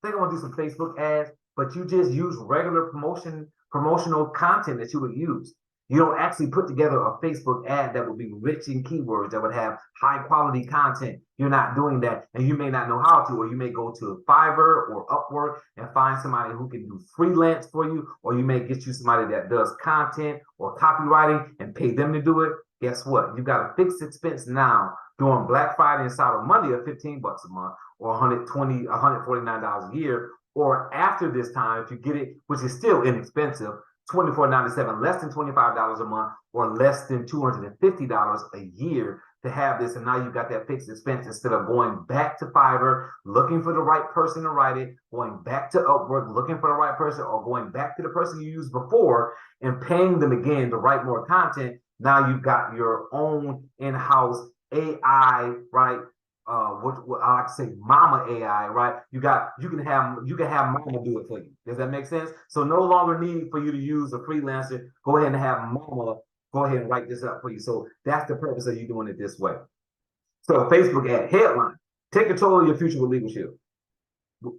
think I want to do some Facebook ads, but you just use regular promotional content that you would use. You don't actually put together a Facebook ad that would be rich in keywords, that would have high quality content. You're not doing that, and you may not know how to, or you may go to Fiverr or Upwork and find somebody who can do freelance for you, or you may get you somebody that does content or copywriting and pay them to do it. Guess what? You got a fixed expense now during Black Friday and Cyber Monday of $15 a month, or $149 a year, or after this time, if you get it, which is still inexpensive, $24.97, less than $25 a month, or less than $250 a year to have this. And now you've got that fixed expense instead of going back to Fiverr, looking for the right person to write it, going back to Upwork, looking for the right person, or going back to the person you used before and paying them again to write more content. Now you've got your own in-house AI, right? What I like to say, Mama AI, right? You can have Mama do it for you. Does that make sense? So no longer need for you to use a freelancer. Go ahead and have Mama go ahead and write this up for you. So that's the purpose of you doing it this way. So Facebook ad headline: take control of your future with Legal Shield.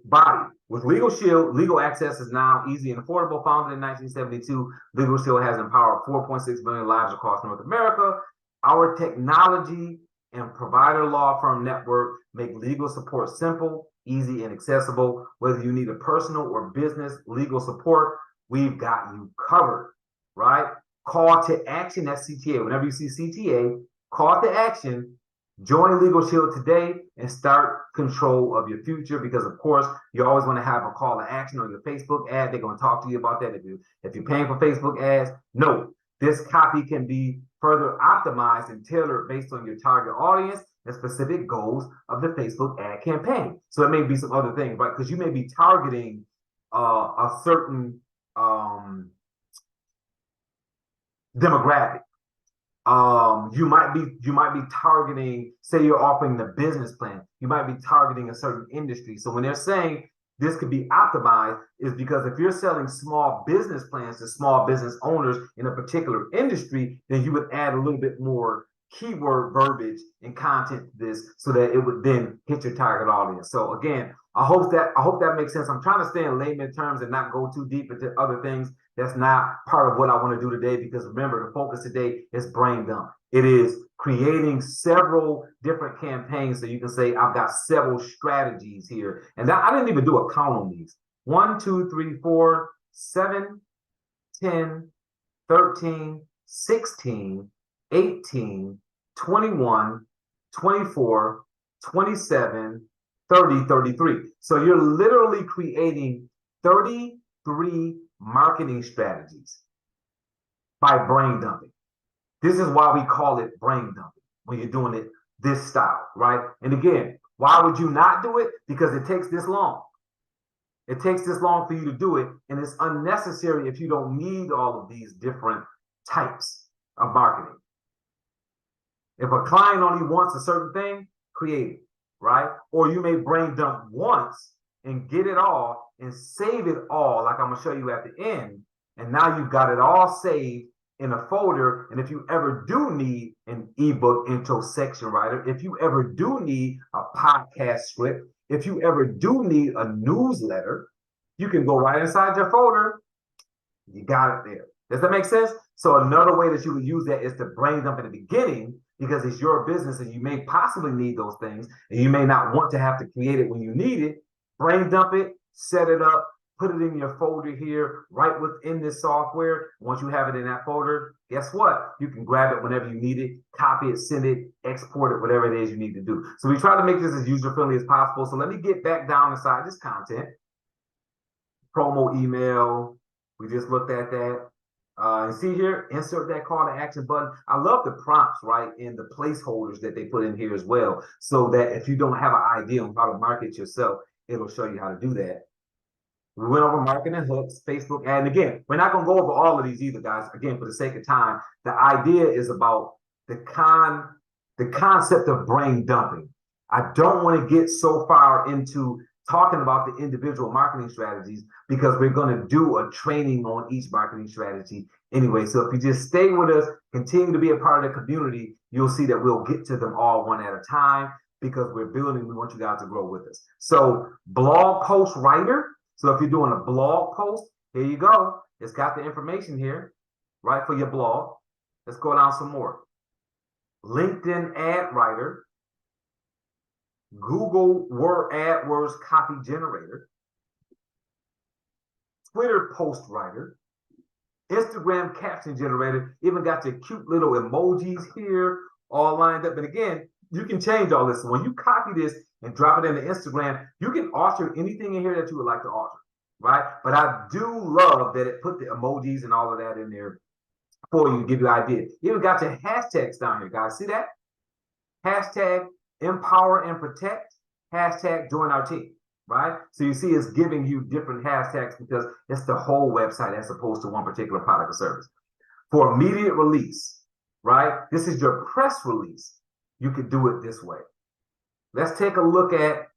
Body: with Legal Shield, legal access is now easy and affordable. Founded in 1972, Legal Shield has empowered 4.6 million lives across North America. Our technology and provider law firm network make legal support simple, easy, and accessible. Whether you need a personal or business legal support, we've got you covered, right? Call to action, that's CTA. Whenever you see CTA, call to action, join Legal Shield today and start control of your future, because of course you always want to have a call to action on your Facebook ad. They're going to talk to you about that. If you're paying for Facebook ads, no, this copy can be further optimized and tailored based on your target audience and specific goals of the Facebook ad campaign. So it may be some other things, right? Because you may be targeting a certain demographic. You might be targeting, say you're offering the business plan, you might be targeting a certain industry. So when they're saying this could be optimized, is because if you're selling small business plans to small business owners in a particular industry, then you would add a little bit more keyword verbiage and content to this so that it would then hit your target audience. So again, I hope that makes sense. I'm trying to stay in layman terms and not go too deep into other things. That's not part of what I want to do today, because remember, the focus today is brain dump. It is creating several different campaigns so you can say, I've got several strategies here. And that, I didn't even do a count on these. 1, 2, 3, 4, 7, 10, 13, 16, 18, 21, 24, 27, 30, 33. So you're literally creating 33 marketing strategies by brain dumping. This is why we call it brain dumping when you're doing it this style, right? And again, why would you not do it? Because it takes this long. It takes this long for you to do it, and it's unnecessary if you don't need all of these different types of marketing. If a client only wants a certain thing, create it, right? Or you may brain dump once and get it all and save it all, like I'm going to show you at the end. And now you've got it all saved in a folder. And if you ever do need an ebook intro section writer, if you ever do need a podcast script, if you ever do need a newsletter, you can go right inside your folder. You got it there. Does that make sense? So another way that you would use that is to brain dump in the beginning, because it's your business and you may possibly need those things and you may not want to have to create it when you need it. Brain dump it, set it up, put it in your folder here, right within this software. Once you have it in that folder, guess what? You can grab it whenever you need it, copy it, send it, export it, whatever it is you need to do. So we try to make this as user-friendly as possible. So let me get back down inside this content. Promo email, we just looked at that. And see here, insert that call to action button. I love the prompts, right, and the placeholders that they put in here as well, so that if you don't have an idea on how to market yourself, it'll show you how to do that. We went over marketing hooks, Facebook, and again, we're not going to go over all of these either, guys. Again, for the sake of time, the idea is about the concept of brain dumping. I don't want to get so far into talking about the individual marketing strategies, because we're going to do a training on each marketing strategy anyway. So if you just stay with us, continue to be a part of the community, you'll see that we'll get to them all one at a time, because we're building, we want you guys to grow with us. So blog post writer. So if you're doing a blog post, here you go. It's got the information here, right, for your blog. Let's go down some more. LinkedIn ad writer. Google AdWords copy generator, Twitter post writer, Instagram caption generator, even got your cute little emojis here all lined up. And again, you can change all this. When you copy this and drop it into Instagram, you can alter anything in here that you would like to alter, right? But I do love that it put the emojis and all of that in there for you, give you an idea. You even got your hashtags down here, guys. See that? Hashtag empower and protect, hashtag join our team, right? So you see it's giving you different hashtags because it's the whole website as opposed to one particular product or service. For immediate release, right? This is your press release. You could do it this way. Let's take a look at,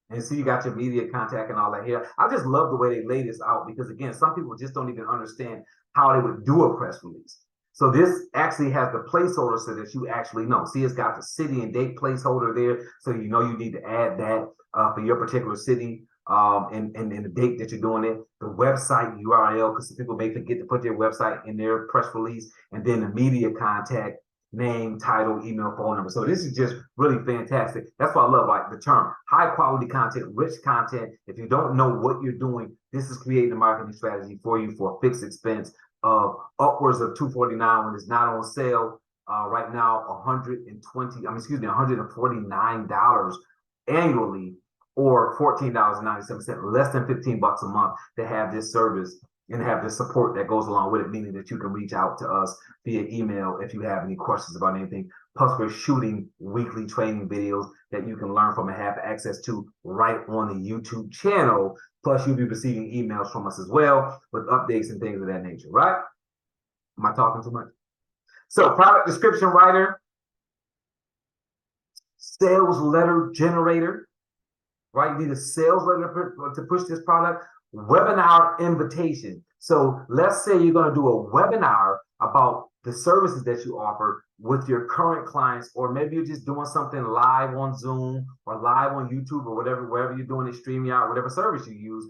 and see you got your media contact and all that here. I just love the way they lay this out, because again, some people just don't even understand how they would do a press release. So this actually has the placeholder so that you actually know. See, it's got the city and date placeholder there, so you know you need to add that for your particular city and the date that you're doing it. The website URL, because people may forget to put their website in their press release, and then the media contact, name, title, email, phone number. So this is just really fantastic. That's why I love, like, the term high quality content, rich content. If you don't know what you're doing, this is creating a marketing strategy for you for a fixed expense of upwards of $249 when it's not on sale right now. $149 annually, or $14.97, less than $15 a month to have this service and have the support that goes along with it, meaning that you can reach out to us via email if you have any questions about anything. Plus, we're shooting weekly training videos that you can learn from and have access to right on the YouTube channel. Plus, you'll be receiving emails from us as well with updates and things of that nature, right? Am I talking too much? So, product description writer, sales letter generator, right? You need a sales letter to push this product. Webinar invitation. So let's say you're going to do a webinar about the services that you offer with your current clients, or maybe you're just doing something live on Zoom or live on YouTube or whatever, wherever you're doing it, StreamYard, whatever service you use.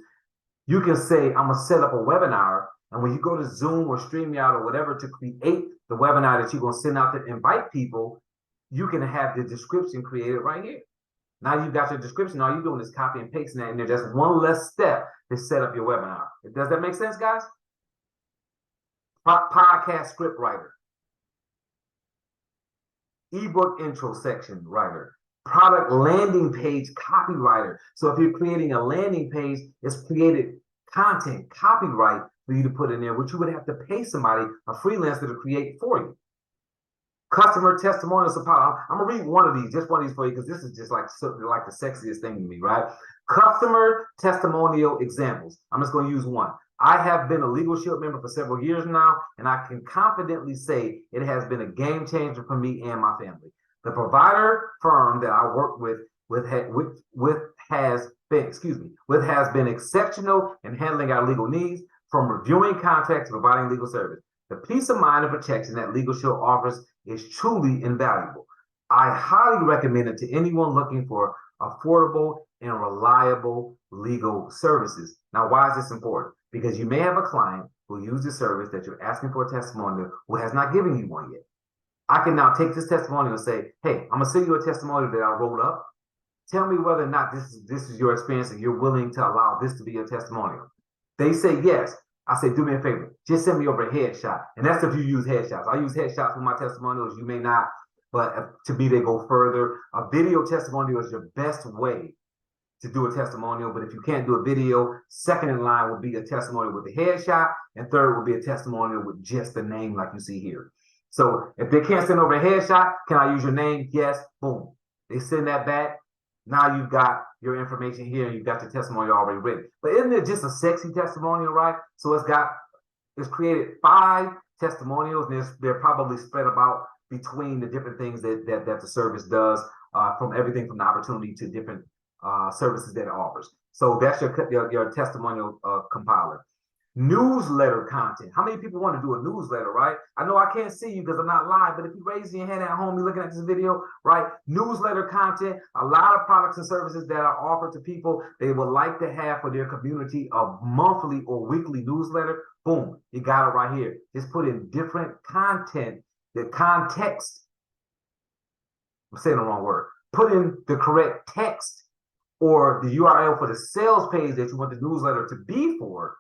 You can say, I'm going to set up a webinar. And when you go to Zoom or StreamYard or whatever to create the webinar that you're going to send out to invite people, you can have the description created right here. Now you've got your description. All you're doing is copy and pasting that in there. Just one less step to set up your webinar. Does that make sense, guys? Podcast script writer, ebook intro section writer, product landing page copywriter. So if you're creating a landing page, it's created content, copyright for you to put in there, which you would have to pay somebody, a freelancer, to create for you. Customer testimonial support. I'm gonna read one of these for you, because this is just like the sexiest thing to me, right? Customer testimonial examples. I'm just gonna use one. I have been a Legal Shield member for several years now, and I can confidently say it has been a game changer for me and my family. The provider firm that I work with has been exceptional in handling our legal needs, from reviewing contracts to providing legal service. The peace of mind and protection that Legal Shield offers is truly invaluable. I highly recommend it to anyone looking for affordable and reliable legal services. Now, why is this important? Because you may have a client who used the service that you're asking for a testimonial who has not given you one yet. I can now take this testimonial and say, hey, I'm gonna send you a testimonial that I wrote up. Tell me whether or not this is your experience and you're willing to allow this to be a testimonial. They say yes. I say, do me a favor, just send me over a headshot. And that's if you use headshots. I use headshots for my testimonials. You may not, but to me, they go further. A video testimonial is your best way to do a testimonial. But if you can't do a video, second in line would be a testimonial with a headshot, and third would be a testimonial with just the name like you see here. So if they can't send over a headshot, can I use your name? Yes, boom. They send that back. Now you've got your information here and you've got your testimonial already written. But isn't it just a sexy testimonial, right? So it's created 5 testimonials, and they're probably spread about between the different things that the service does, from everything from the opportunity to different services that it offers. So that's your testimonial compiler. Newsletter content. How many people want to do a newsletter, right? I know I can't see you because I'm not live, but if you raise your hand at home, you're looking at this video, right? Newsletter content, a lot of products and services that are offered to people they would like to have for their community, a monthly or weekly newsletter. Boom, you got it right here. Just put in different content, the context. I'm saying the wrong word. Put in the correct text or the URL for the sales page that you want the newsletter to be for.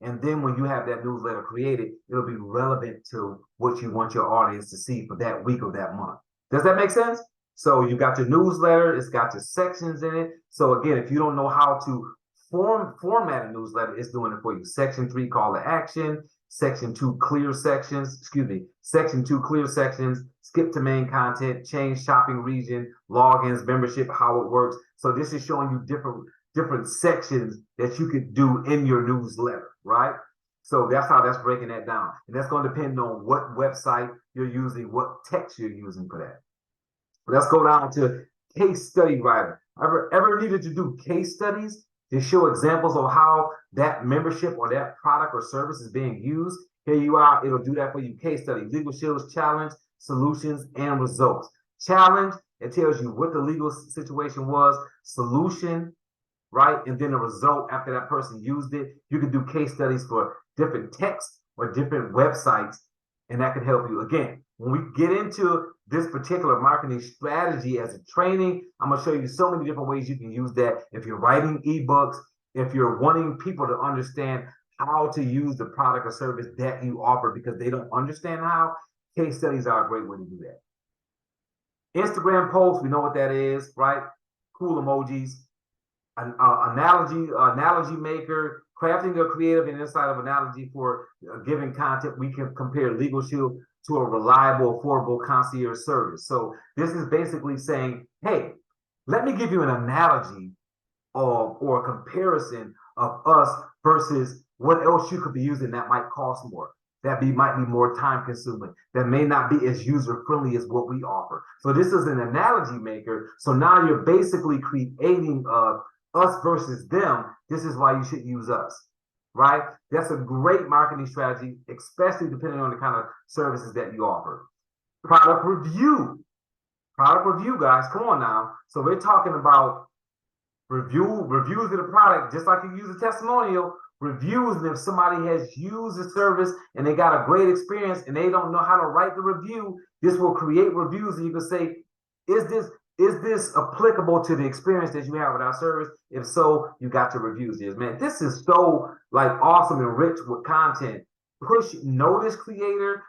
And then when you have that newsletter created, it'll be relevant to what you want your audience to see for that week or that month. Does that make sense? So you got your newsletter, it's got your sections in it. So again, if you don't know how to format a newsletter, it's doing it for you. Section 3, call to action. Section 2, clear sections. Section 2, clear sections. Skip to main content. Change shopping region. Logins, membership, how it works. So this is showing you different sections that you could do in your newsletter, right? So that's how that's breaking that down. And that's going to depend on what website you're using, what text you're using for that. Let's go down to case study writer. Ever needed to do case studies to show examples of how that membership or that product or service is being used? Here you are. It'll do that for you. Case study, Legal Shield's challenge, solutions, and results. Challenge, it tells you what the legal situation was. Solution, right? And then the result after that person used it. You can do case studies for different texts or different websites, and that can help you. Again, when we get into this particular marketing strategy as a training, I'm going to show you so many different ways you can use that. If you're writing ebooks, if you're wanting people to understand how to use the product or service that you offer because they don't understand how, case studies are a great way to do that. Instagram posts, we know what that is, right? Cool emojis. An analogy maker, crafting a creative and insight of analogy for giving content. We can compare Legal Shield to a reliable, affordable concierge service. So this is basically saying, hey, let me give you an analogy or a comparison of us versus what else you could be using that might cost more, that might be more time consuming, that may not be as user friendly as what we offer. So this is an analogy maker. So now you're basically creating us versus them. This is why you should use us, right? That's a great marketing strategy, especially depending on the kind of services that you offer. Product review, guys, come on now. So we're talking about reviews of the product, just like you use a testimonial. Reviews, and if somebody has used the service and they got a great experience and they don't know how to write the review, this will create reviews, and you can say, is this applicable to the experience that you have with our service? If so, you got your reviews here. Man, this is so like awesome and rich with content. Push notification creator.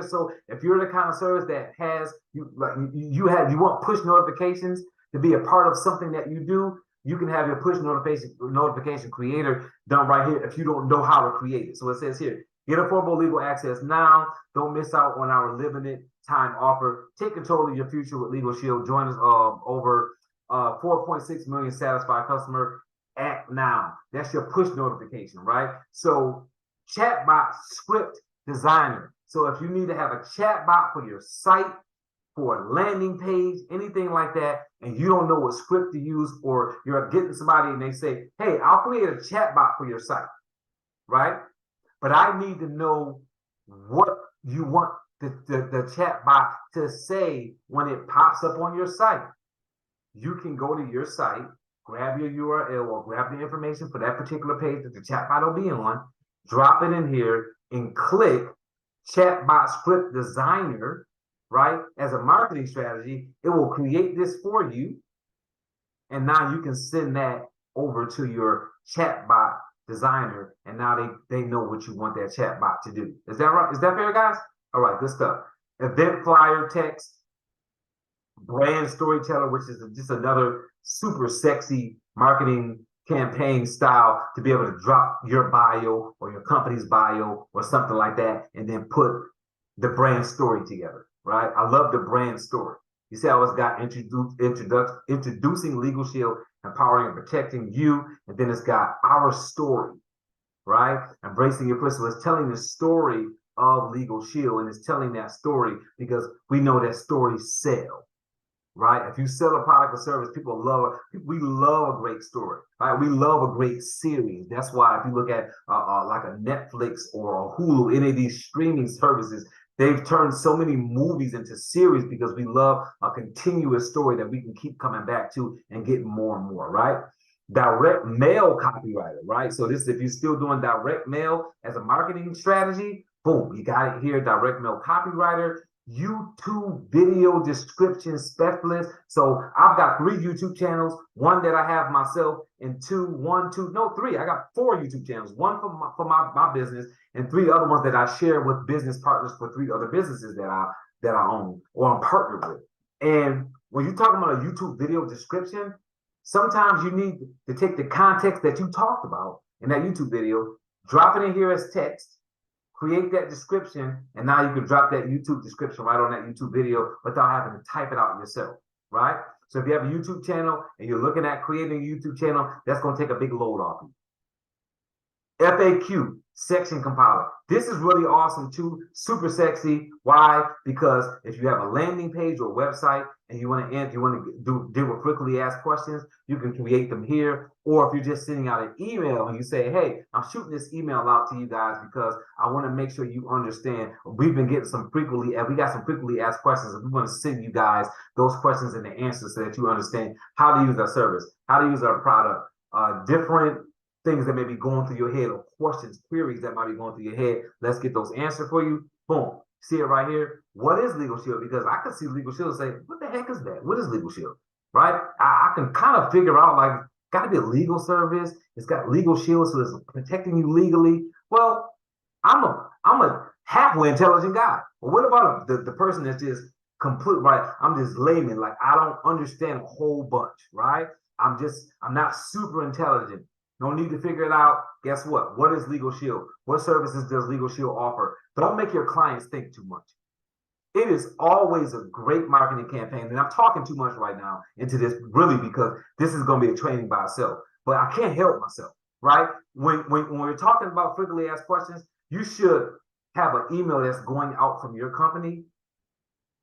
So if you're the kind of service that has you want push notifications to be a part of something that you do, you can have your push notification creator done right here if you don't know how to create it. So it says here, get affordable legal access now. Don't miss out on our limited time offer. Take control of your future with Legal Shield. Join us over 4.6 million satisfied customer. Act now. That's your push notification, right? So chatbot script designer. So if you need to have a chatbot for your site, for a landing page, anything like that, and you don't know what script to use, or you're getting somebody and they say, hey, I'll create a chat bot for your site, right? But I need to know what you want the chat bot to say when it pops up on your site. You can go to your site, grab your URL or grab the information for that particular page that the chatbot will be on, drop it in here, and click Chatbot Script Designer, right? As a marketing strategy, it will create this for you. And now you can send that over to your chatbot designer, and now they know what you want that chatbot to do. Is that right? Is that fair, guys? All right, good stuff. Event flyer text, brand storyteller, which is just another super sexy marketing campaign style to be able to drop your bio or your company's bio or something like that, and then put the brand story together, right? I love the brand story. You see how it's got introducing Legal Shield, empowering and protecting you, and then it's got our story, right? Embracing your personal. It's telling the story of Legal Shield, and it's telling that story because we know that stories sell, right? If you sell a product or service, we love a great story, right? We love a great series. That's why if you look at like a Netflix or a Hulu, any of these streaming services, they've turned so many movies into series because we love a continuous story that we can keep coming back to and get more and more, right? Direct mail copywriter, right? So this is if you're still doing direct mail as a marketing strategy, boom, you got it here, direct mail copywriter. YouTube video description specialist. So I've got 3 YouTube channels, one that I have myself, and three. I got 4 YouTube channels, one for my business, and 3 other ones that I share with business partners for 3 other businesses that I own or I'm partnered with. And when you're talking about a YouTube video description, sometimes you need to take the context that you talked about in that YouTube video, drop it in here as text, create that description, and now you can drop that YouTube description right on that YouTube video without having to type it out yourself, right? So if you have a YouTube channel and you're looking at creating a YouTube channel, that's going to take a big load off you. FAQ, section compiler. This is really awesome too, super sexy. Why? Because if you have a landing page or a website and you want to deal with frequently asked questions, you can create them here. Or if you're just sending out an email and you say, hey, I'm shooting this email out to you guys because I want to make sure you understand we've been getting we got some frequently asked questions, and we want to send you guys those questions and the answers so that you understand how to use our service, how to use our product, different things that may be going through your head, or questions, queries that might be going through your head. Let's get those answered for you. Boom. See it right here. What is Legal Shield? Because I can see Legal Shield and say, what the heck is that? What is Legal Shield? Right? I can kind of figure out, like, got to be a legal service. It's got Legal Shield, so it's protecting you legally. Well, I'm a halfway intelligent guy. But what about the person that's just complete, right? I'm just layman. Like, I don't understand a whole bunch, right? I'm not super intelligent. No need to figure it out. Guess what? What is Legal Shield? What services does Legal Shield offer? Don't make your clients think too much. It is always a great marketing campaign. And I'm talking too much right now into this, really, because this is going to be a training by itself. But I can't help myself, right? When we're talking about frequently asked questions, you should have an email that's going out from your company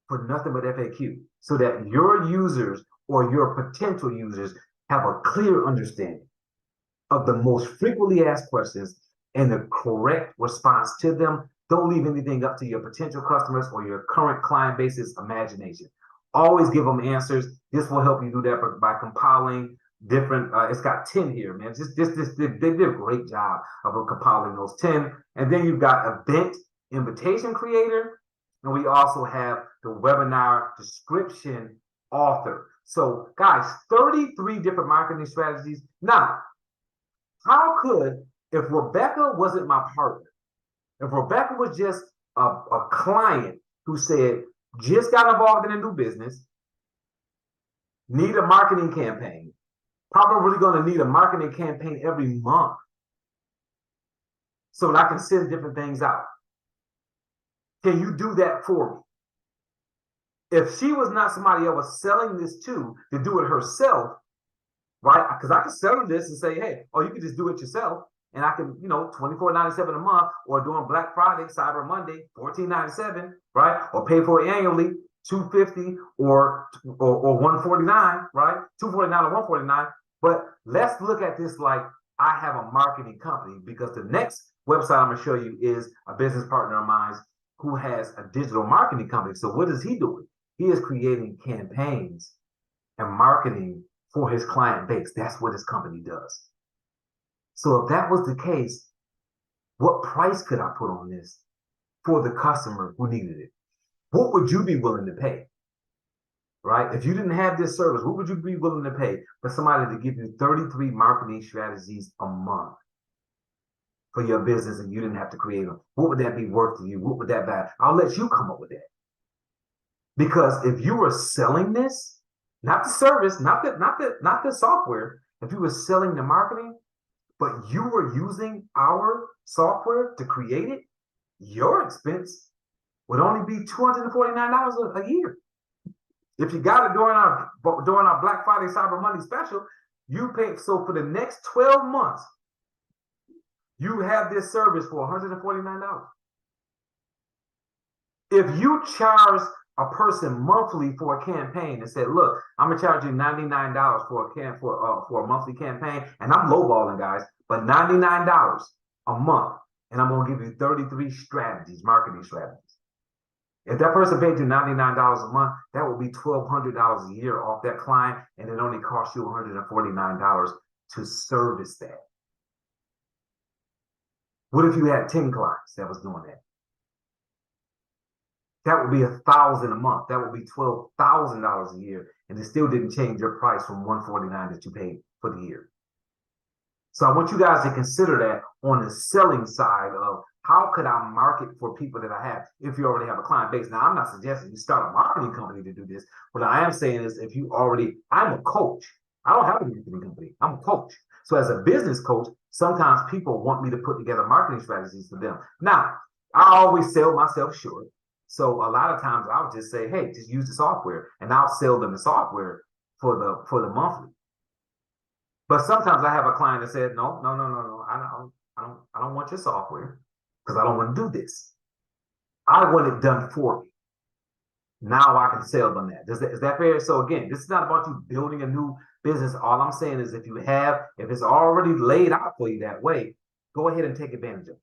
for nothing but FAQ, so that your users or your potential users have a clear understanding of the most frequently asked questions and the correct response to them. Don't leave anything up to your potential customers or your current client base's imagination. Always give them answers. This will help you do that by compiling different, it's got 10 here, man. They did a great job of compiling those 10. And then you've got event invitation creator. And we also have the webinar description author. So guys, 33 different marketing strategies. Now, how could, if Rebecca wasn't my partner, if Rebecca was just a client who said, just got involved in a new business, need a marketing campaign, probably going to need a marketing campaign every month so that I can send different things out. Can you do that for me? If she was not somebody I was selling this to do it herself, right? Because I could sell her this and say, hey, oh, you can just do it yourself. And I can, $24.97 a month, or during Black Friday, Cyber Monday, $14.97, right? Or pay for it annually. 250 or 149, right? 249 or 149. But let's look at this like I have a marketing company, because the next website I'm gonna show you is a business partner of mine who has a digital marketing company. So what is he doing? He is creating campaigns and marketing for his client base. That's what his company does. So if that was the case, what price could I put on this for the customer who needed it? What would you be willing to pay? Right? If you didn't have this service, what would you be willing to pay for somebody to give you 33 marketing strategies a month for your business and you didn't have to create them? What would that be worth to you? What would that be? I'll let you come up with that. Because if you were selling this, not the service, not the software, if you were selling the marketing, but you were using our software to create it, your expense would only be $249 a year. If you got it during our Black Friday Cyber Monday special, you pay. So for the next 12 months, you have this service for $149. If you charge a person monthly for a campaign and said, look, I'm gonna charge you $99 for a monthly campaign, and I'm lowballing, guys, but $99 a month, and I'm gonna give you 33 strategies, marketing strategies. If that person paid you $99 a month, that would be $1,200 a year off that client, and it only costs you $149 to service that. What if you had 10 clients that was doing that? That would be $1,000 a month. That would be $12,000 a year, and it still didn't change your price from $149 that you paid for the year. So I want you guys to consider that on the selling side of how could I market for people that I have if you already have a client base. Now, I'm not suggesting you start a marketing company to do this. What I am saying is if you already, I'm a coach. I don't have a marketing company. I'm a coach. So as a business coach, sometimes people want me to put together marketing strategies for them. Now, I always sell myself short. So a lot of times I'll just say, hey, just use the software, and I'll sell them the software for the monthly. But sometimes I have a client that said, no, I don't want your software because I don't want to do this. I want it done for me. Now I can sell them that. Is that fair? So again, this is not about you building a new business. All I'm saying is if it's already laid out for you that way, go ahead and take advantage of it.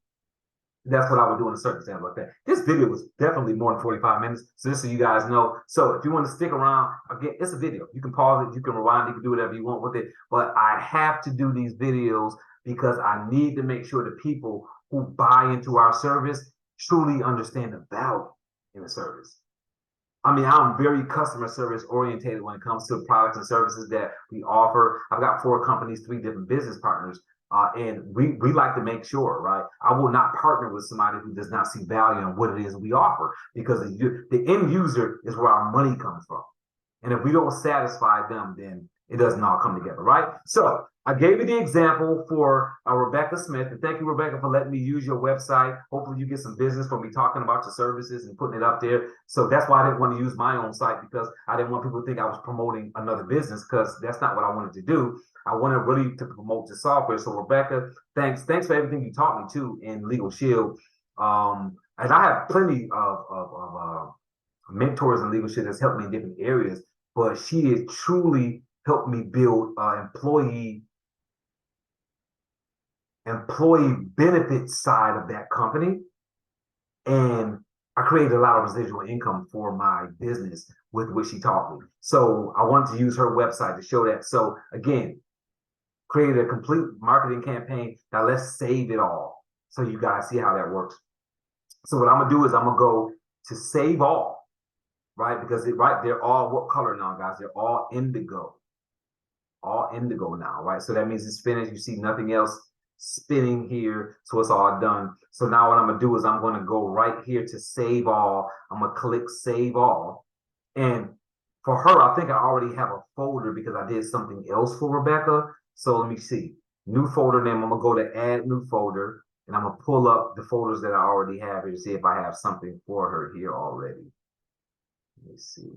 That's what I would do in a circumstance like that. This video was definitely more than 45 minutes, so just so you guys know. So if you want to stick around, again, it's a video. You can pause it, you can rewind, you can do whatever you want with it. But I have to do these videos because I need to make sure the people who buy into our service truly understand the value in the service. I mean, I'm very customer service oriented when it comes to products and services that we offer. I've got 4 companies, 3 different business partners. And we like to make sure, right? I will not partner with somebody who does not see value in what it is we offer, because the end user is where our money comes from. And if we don't satisfy them, then it doesn't all come together, right? So I gave you the example for Rebecca Smith, and thank you, Rebecca, for letting me use your website. Hopefully you get some business from me talking about your services and putting it up there. So that's why I didn't want to use my own site, because I didn't want people to think I was promoting another business, because that's not what I wanted to do. I wanted really to promote the software. So Rebecca, thanks for everything you taught me too in Legal Shield. And I have plenty of mentors in Legal Shield that's helped me in different areas, but she has truly helped me build employee benefit side of that company. And I created a lot of residual income for my business with what she taught me. So I wanted to use her website to show that. So again, created a complete marketing campaign. Now let's save it all so you guys see how that works. So what I'm gonna do is I'm gonna go to save all, right? Because they're all what color now, guys? They're all indigo now, right? So that means it's finished. You see nothing else spinning here, so it's all done. So now what I'm gonna do is I'm gonna go right here to save all. I'm gonna click save all, and for her, I think I already have a folder because I did something else for Rebecca. So let me see, new folder name. I'm gonna go to add new folder, and I'm gonna pull up the folders that I already have here to see if I have something for her here already. Let me see.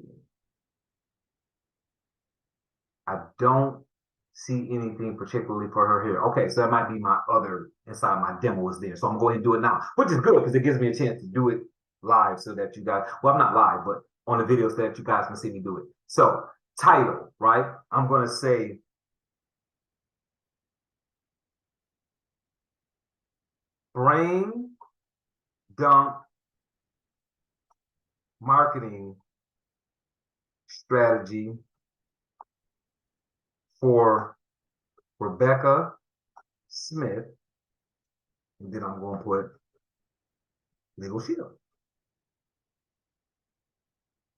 I don't see anything particularly for her here. Okay, so that might be my other inside my demo is there. So I'm going to do it now, which is good because it gives me a chance to do it live so that you guys, well, I'm not live, but on the video so that you guys can see me do it. So title, right? I'm going to say brain dump marketing strategy for Rebecca Smith. And then I'm going to put Legal Shield.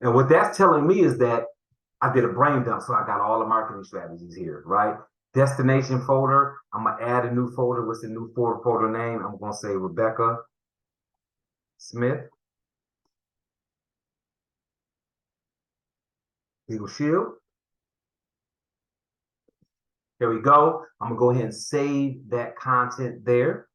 And what that's telling me is that I did a brain dump, so I got all the marketing strategies here, right? Destination folder, I'm going to add a new folder. What's the new folder name? I'm going to say Rebecca Smith. Legal Shield. There we go. I'm going to go ahead and save that content there.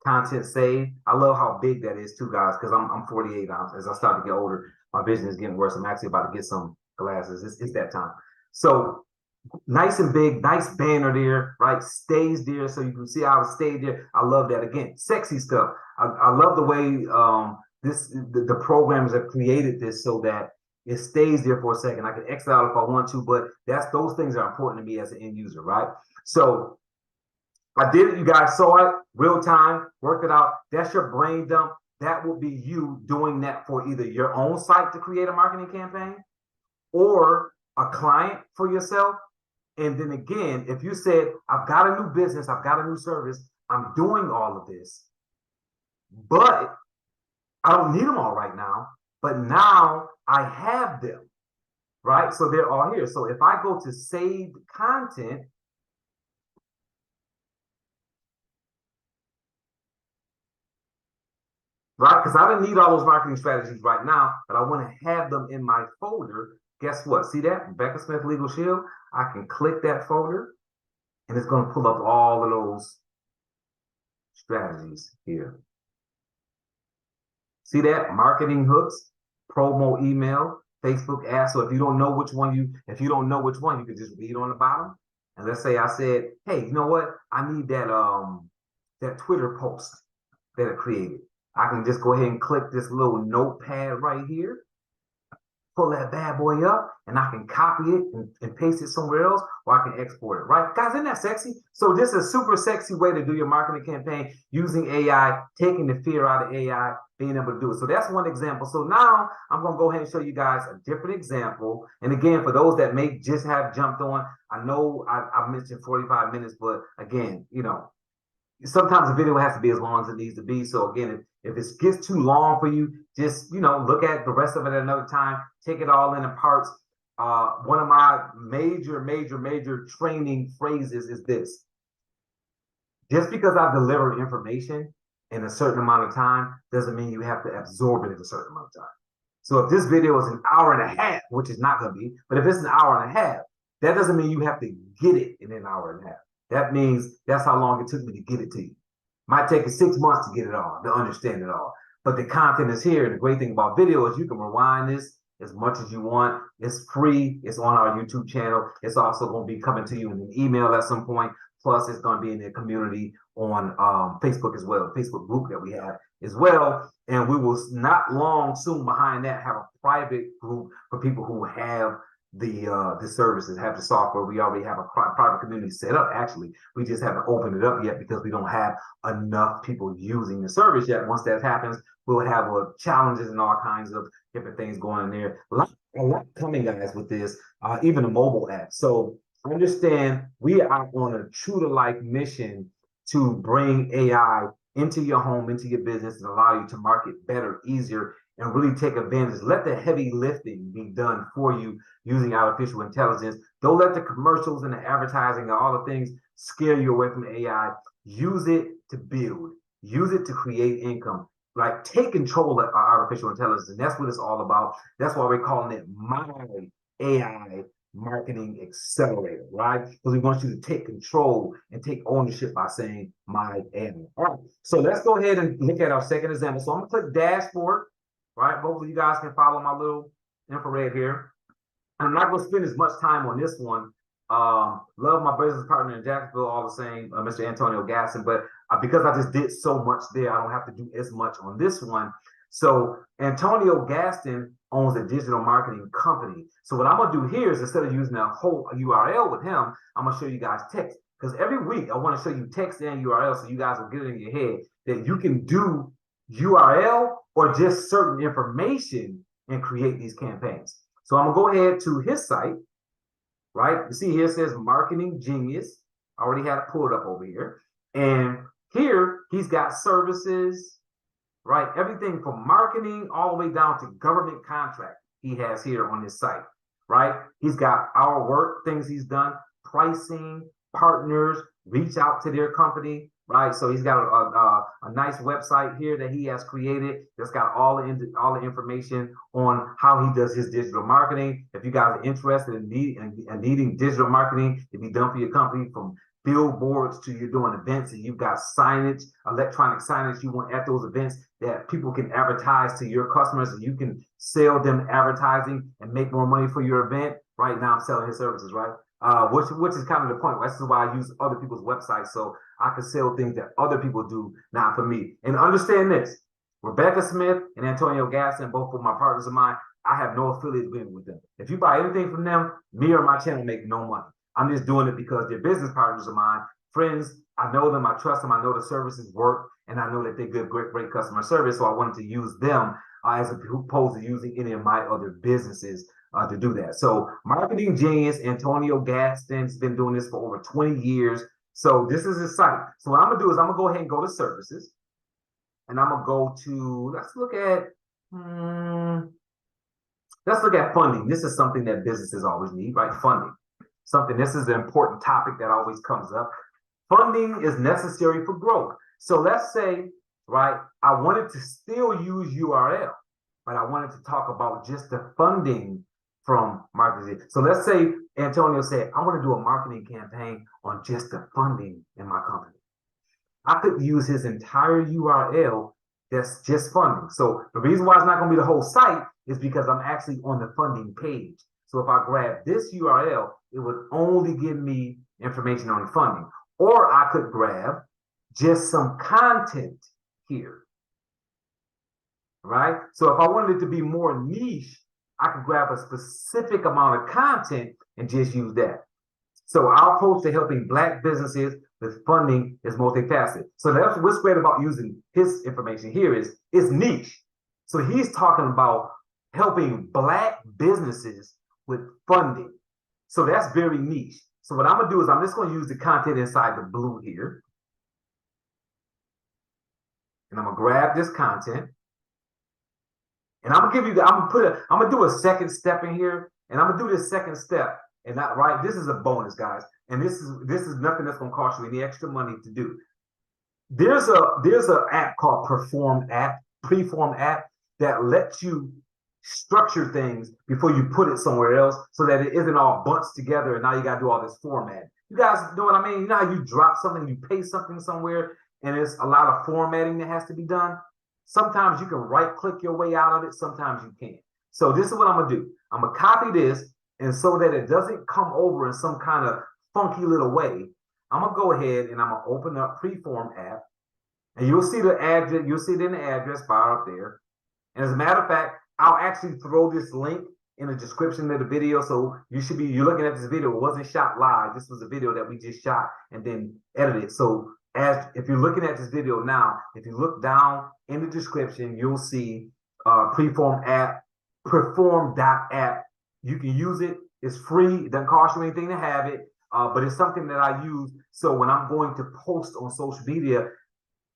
Content saved. I love how big that is too, guys, because I'm 48. As I start to get older, my vision is getting worse. I'm actually about to get some glasses. It's that time. So nice and big, nice banner there, right? Stays there, so you can see how it stayed there. I love that. Again, sexy stuff. I love the way the programs have created this so that it stays there for a second. I can exit out if I want to, but those things are important to me as an end user, right? So I did it. You guys saw it real time, worked it out. That's your brain dump. That will be you doing that for either your own site to create a marketing campaign or a client for yourself. And then again, if you said, I've got a new business, I've got a new service, I'm doing all of this, but I don't need them all right now, but now I have them, right? So they're all here. So if I go to saved content, right? Because I don't need all those marketing strategies right now, but I want to have them in my folder. Guess what? See that? Rebecca Smith Legal Shield. I can click that folder, and it's going to pull up all of those strategies here. See that? Marketing hooks, promo email, Facebook ads. So if you don't know which one you can just read on the bottom. And let's say I said, hey, you know what? I need that Twitter post that it created. I can just go ahead and click this little notepad right here, pull that bad boy up, and I can copy it and paste it somewhere else, or I can export it, right? Guys, isn't that sexy? So this is a super sexy way to do your marketing campaign using AI, taking the fear out of AI, being able to do it. So that's one example. So now I'm going to go ahead and show you guys a different example. And again, for those that may just have jumped on, I know I mentioned 45 minutes, but again, sometimes the video has to be as long as it needs to be. So again, if it gets too long for you, just look at the rest of it at another time. Take it all in parts. One of my major training phrases is this: just because I deliver information in a certain amount of time doesn't mean you have to absorb it in a certain amount of time. So if this video is an hour and a half, which is not going to be, but if it's an hour and a half, that doesn't mean you have to get it in an hour and a half. That means that's how long it took me to get it to you. Might take you 6 months to get it all, to understand it all. But the content is here. And the great thing about video is you can rewind this as much as you want. It's free. It's on our YouTube channel. It's also going to be coming to you in an email at some point. Plus, it's going to be in the community on Facebook as well, Facebook group that we have as well. And we will not long soon behind that have a private group for people who have the services, have the software. We already have a private community set up. Actually, we just haven't opened it up yet because we don't have enough people using the service yet. Once that happens, we'll have challenges and all kinds of different things going in there. A lot coming, guys, with this, even a mobile app. So understand we are on a true to life mission to bring AI into your home, into your business, and allow you to market better, easier, and really take advantage. Let the heavy lifting be done for you using artificial intelligence. Don't let the commercials and the advertising and all the things scare you away from AI. Use it to build. Use it to create income. Like, take control of artificial intelligence. And that's what it's all about. That's why we're calling it My AI Marketing Accelerator, right? Because we want you to take control and take ownership by saying My AI. All right, so let's go ahead and look at our second example. So I'm going to click dashboard. Right, hopefully you guys can follow my little infrared here. I'm not going to spend as much time on this one. Love my business partner in Jacksonville, all the same, Mr. Antonio Gaston, but because I just did so much there, I don't have to do as much on this one. So Antonio Gaston owns a digital marketing company. So what I'm gonna do here is instead of using a whole URL with him, I'm gonna show you guys text. Because every week I want to show you text and URL so you guys will get it in your head that you can do URL or just certain information and create these campaigns. So I'm gonna go ahead to his site, right? You see here it says Marketing Genius. I already had it pulled up over here. And here he's got services, right? Everything from marketing all the way down to government contract he has here on his site, right? He's got our work, things he's done, pricing, partners, reach out to their company, right? So he's got a nice website here that he has created that's got all the information on how he does his digital marketing. If you guys are interested in needing digital marketing to be done for your company, from billboards to you're doing events and you've got signage, electronic signage you want at those events that people can advertise to your customers and you can sell them advertising and make more money for your event. Right now I'm selling his services, right? Which is kind of the point. This is why I use other people's websites so I can sell things that other people do, not for me. And understand this, Rebecca Smith and Antonio Gaston, both of my partners of mine, I have no affiliate agreement with them. If you buy anything from them, me or my channel make no money. I'm just doing it because they're business partners of mine, friends. I know them, I trust them, I know the services work, and I know that they give great customer service. So I wanted to use them as opposed to using any of my other businesses to do that. So Marketing Genius, Antonio Gaston's been doing this for over 20 years. So this is his site. So what I'm gonna do is I'm gonna go ahead and go to services, and I'm gonna go to, let's look at funding. This is something that businesses always need, right? Funding. This is an important topic that always comes up. Funding is necessary for growth. So let's say, right, I wanted to still use URL, but I wanted to talk about just the funding from marketing. So let's say Antonio said, I want to do a marketing campaign on just the funding in my company. I could use his entire URL that's just funding. So the reason why it's not going to be the whole site is because I'm actually on the funding page. So if I grab this URL, it would only give me information on funding. Or I could grab just some content here, right? So if I wanted it to be more niche, I could grab a specific amount of content and just use that. So our approach to helping Black businesses with funding is multifaceted. So that's what's great about using his information here is it's niche. So he's talking about helping Black businesses with funding. So that's very niche. So what I'm gonna do is I'm just gonna use the content inside the blue here. And I'm gonna grab this content. And I'm gonna give you I'm gonna do a second step in here, and I'm gonna do this second step. And not right, this is a bonus, guys. And this is nothing that's gonna cost you any extra money to do. There's a app called Preform app that lets you structure things before you put it somewhere else so that it isn't all bunched together and now you gotta do all this formatting. You guys know what I mean? You know how you drop something, you paste something somewhere, and it's a lot of formatting that has to be done? Sometimes you can right-click your way out of it, sometimes you can't. So this is what I'm gonna do. I'm gonna copy this, and so that it doesn't come over in some kind of funky little way, I'm gonna go ahead and I'm gonna open up Preform app, and you'll see the address, you'll see it in the address bar up there. And as a matter of fact, I'll actually throw this link in the description of the video. So you're looking at this video. It wasn't shot live. This was a video that we just shot and then edited. So if you're looking at this video now, if you look down in the description, you'll see Preform app, Preform.app. You can use it. It's free. It doesn't cost you anything to have it. But it's something that I use. So when I'm going to post on social media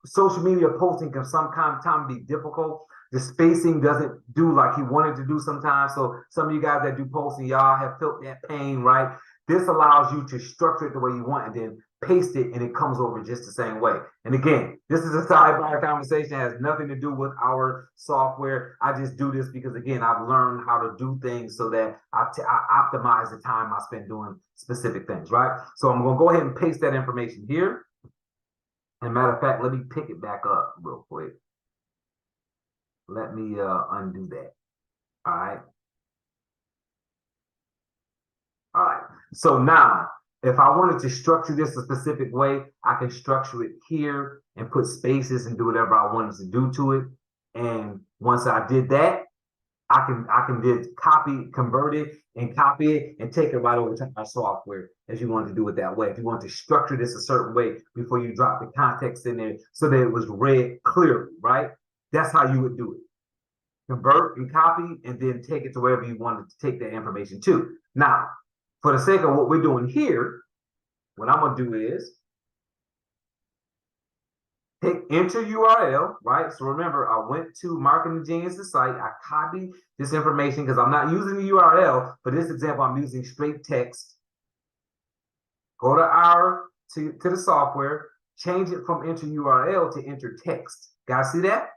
posting can sometimes be difficult. The spacing doesn't do like he wanted to do sometimes. So some of you guys that do posting, y'all have felt that pain, right? This allows you to structure it the way you want and then paste it and it comes over just the same way. And again, this is a sidebar conversation. It has nothing to do with our software. I just do this because, again, I've learned how to do things so that I optimize the time I spend doing specific things, right? So I'm going to go ahead and paste that information here. And matter of fact, let me pick it back up real quick. Let me undo that. All right. All right. So now, if I wanted to structure this a specific way, I can structure it here and put spaces and do whatever I wanted to do to it. And once I did that, I can just copy, convert it, and copy it, and take it right over to our software if you want to do it that way. If you want to structure this a certain way before you drop the context in there so that it was read clearly, right? That's how you would do it. Convert and copy, and then take it to wherever you wanted to take that information to. Now, for the sake of what we're doing here, what I'm gonna do is enter URL, right? So remember, I went to Marketing Genius's site, I copied this information because I'm not using the URL. For this example, I'm using straight text. Go to the software, change it from enter URL to enter text. Guys, see that?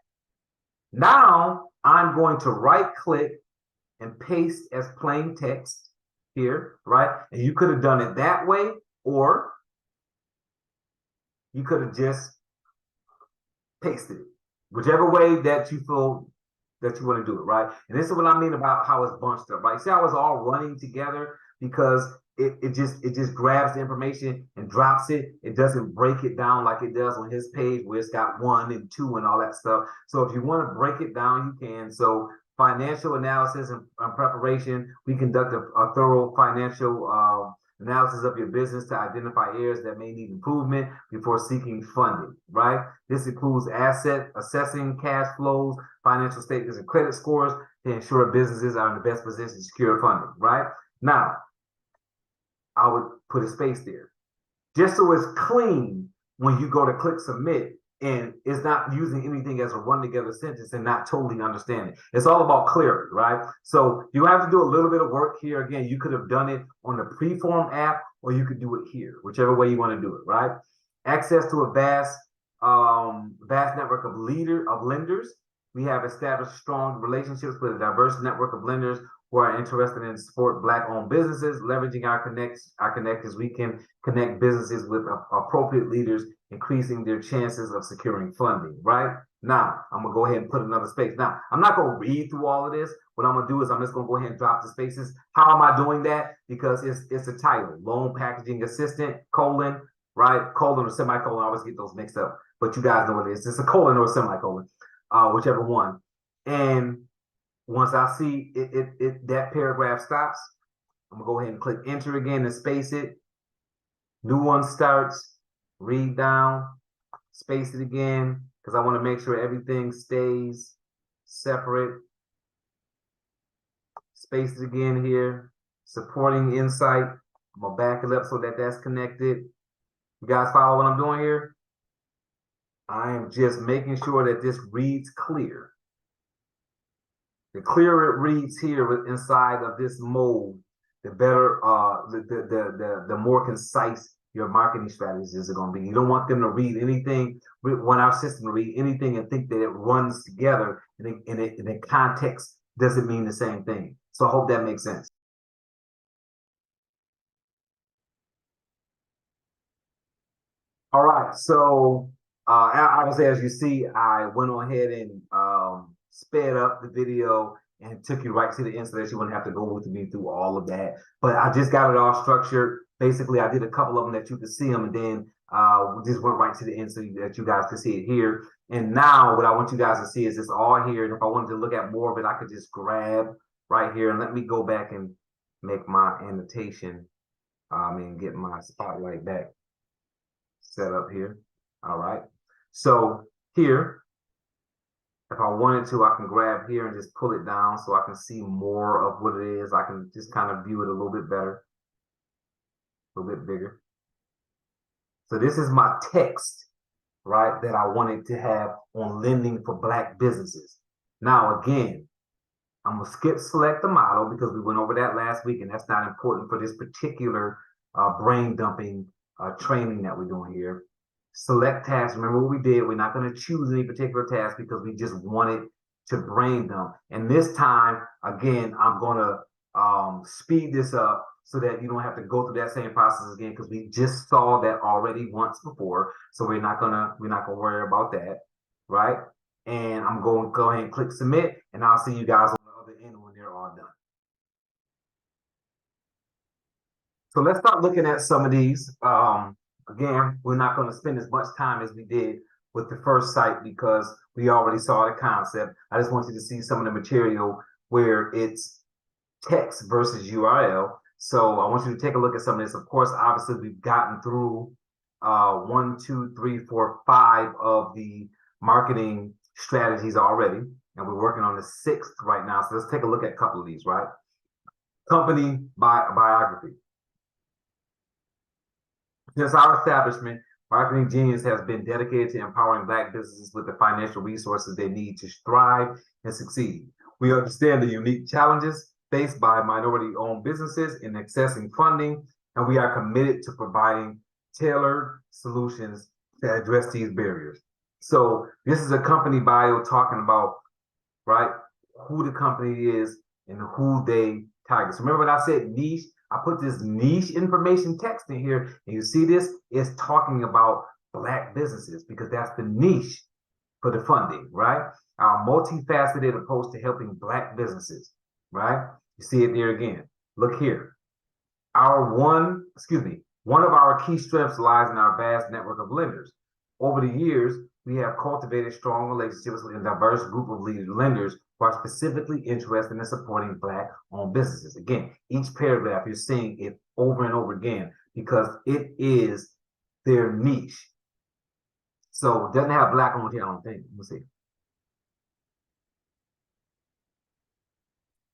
Now I'm going to right click and paste as plain text here, right? And you could have done it that way, or you could have just pasted it, whichever way that you feel that you want to do it, right? And this is what I mean about how it's bunched up, right? See how it's all running together because it just grabs the information and drops it. It doesn't break it down like it does on his page where it's got 1 and 2 and all that stuff. So if you want to break it down, you can. So financial analysis and preparation, we conduct a thorough financial analysis of your business to identify areas that may need improvement before seeking funding, right? This includes asset assessing, cash flows, financial statements, and credit scores to ensure businesses are in the best position to secure funding, right? Now, I would put a space there. Just so it's clean when you go to click submit and it's not using anything as a run together sentence and not totally understanding. It's all about clarity, right? So you have to do a little bit of work here. Again, you could have done it on the Preform app or you could do it here, whichever way you want to do it, right? Access to a vast network of lenders. We have established strong relationships with a diverse network of lenders who are interested in support Black-owned businesses. Leveraging our connectors, we can connect businesses with appropriate leaders, increasing their chances of securing funding, right? Now, I'm gonna go ahead and put another space. Now, I'm not gonna read through all of this. What I'm gonna do is I'm just gonna go ahead and drop the spaces. How am I doing that? Because it's a title, loan packaging assistant, colon, right? Colon or semicolon, I always get those mixed up. But you guys know what it is. It's a colon or a semicolon, whichever one. And once I see that paragraph stops, I'm gonna go ahead and click enter again and space it. New one starts, read down, space it again, because I want to make sure everything stays separate. Space it again here, supporting insight. I'm gonna back it up so that that's connected. You guys follow what I'm doing here? I am just making sure that this reads clear. The clearer it reads here inside of this mode, the better, the more concise your marketing strategies are going to be. You don't want them to read anything, want our system to read anything and think that it runs together and the context doesn't mean the same thing. So I hope that makes sense. All right, so obviously, as you see, I went on ahead and sped up the video and took you right to the end so that you wouldn't have to go with me through all of that. But I just got it all structured. Basically, I did a couple of them that you could see them, and then just went right to the end so that you guys could see it here. And now what I want you guys to see is this all here. And if I wanted to look at more of it, I could just grab right here. And let me go back and make my annotation and get my spotlight back set up here. All right. So here, if I wanted to, I can grab here and just pull it down so I can see more of what it is. I can just kind of view it a little bit better, a little bit bigger. So this is my text, right, that I wanted to have on lending for Black businesses. Now, again, I'm gonna skip select the model because we went over that last week and that's not important for this particular brain dumping training that we're doing here. Select task. Remember what we did. We're not going to choose any particular task because we just wanted to brain dump. And this time, again, I'm going to speed this up so that you don't have to go through that same process again because we just saw that already once before. So we're not gonna worry about that, right? And I'm going to go ahead and click submit, and I'll see you guys on the other end when they're all done. So let's start looking at some of these. Again, we're not going to spend as much time as we did with the first site because we already saw the concept. I just want you to see some of the material where it's text versus URL. So I want you to take a look at some of this. Of course, obviously, we've gotten through 1, 2, 3, 4, 5 of the marketing strategies already, and we're working on the 6th right now. So let's take a look at a couple of these, right? Company biography. Since our establishment, Marketing Genius has been dedicated to empowering Black businesses with the financial resources they need to thrive and succeed. We understand the unique challenges faced by minority-owned businesses in accessing funding, and we are committed to providing tailored solutions to address these barriers. So this is a company bio talking about, right, who the company is and who they target. So remember when I said niche? I put this niche information text in here, and you see this? It's talking about Black businesses because that's the niche for the funding, right? Our multifaceted approach to helping Black businesses, right? You see it there again. Look here. One of our key strengths lies in our vast network of lenders. Over the years, we have cultivated strong relationships with a diverse group of lenders who are specifically interested in supporting Black-owned businesses. Again, each paragraph, you're seeing it over and over again because it is their niche. So it doesn't have Black-owned here, I don't think. Let's see.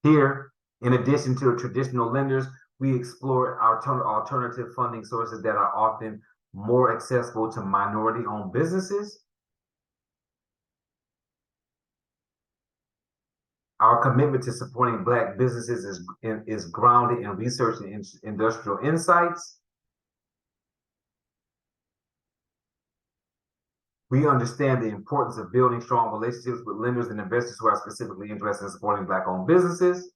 Here, in addition to traditional lenders, we explore alternative funding sources that are often more accessible to minority-owned businesses. Our commitment to supporting Black businesses is grounded in research and industrial insights. We understand the importance of building strong relationships with lenders and investors who are specifically interested in supporting Black-owned businesses.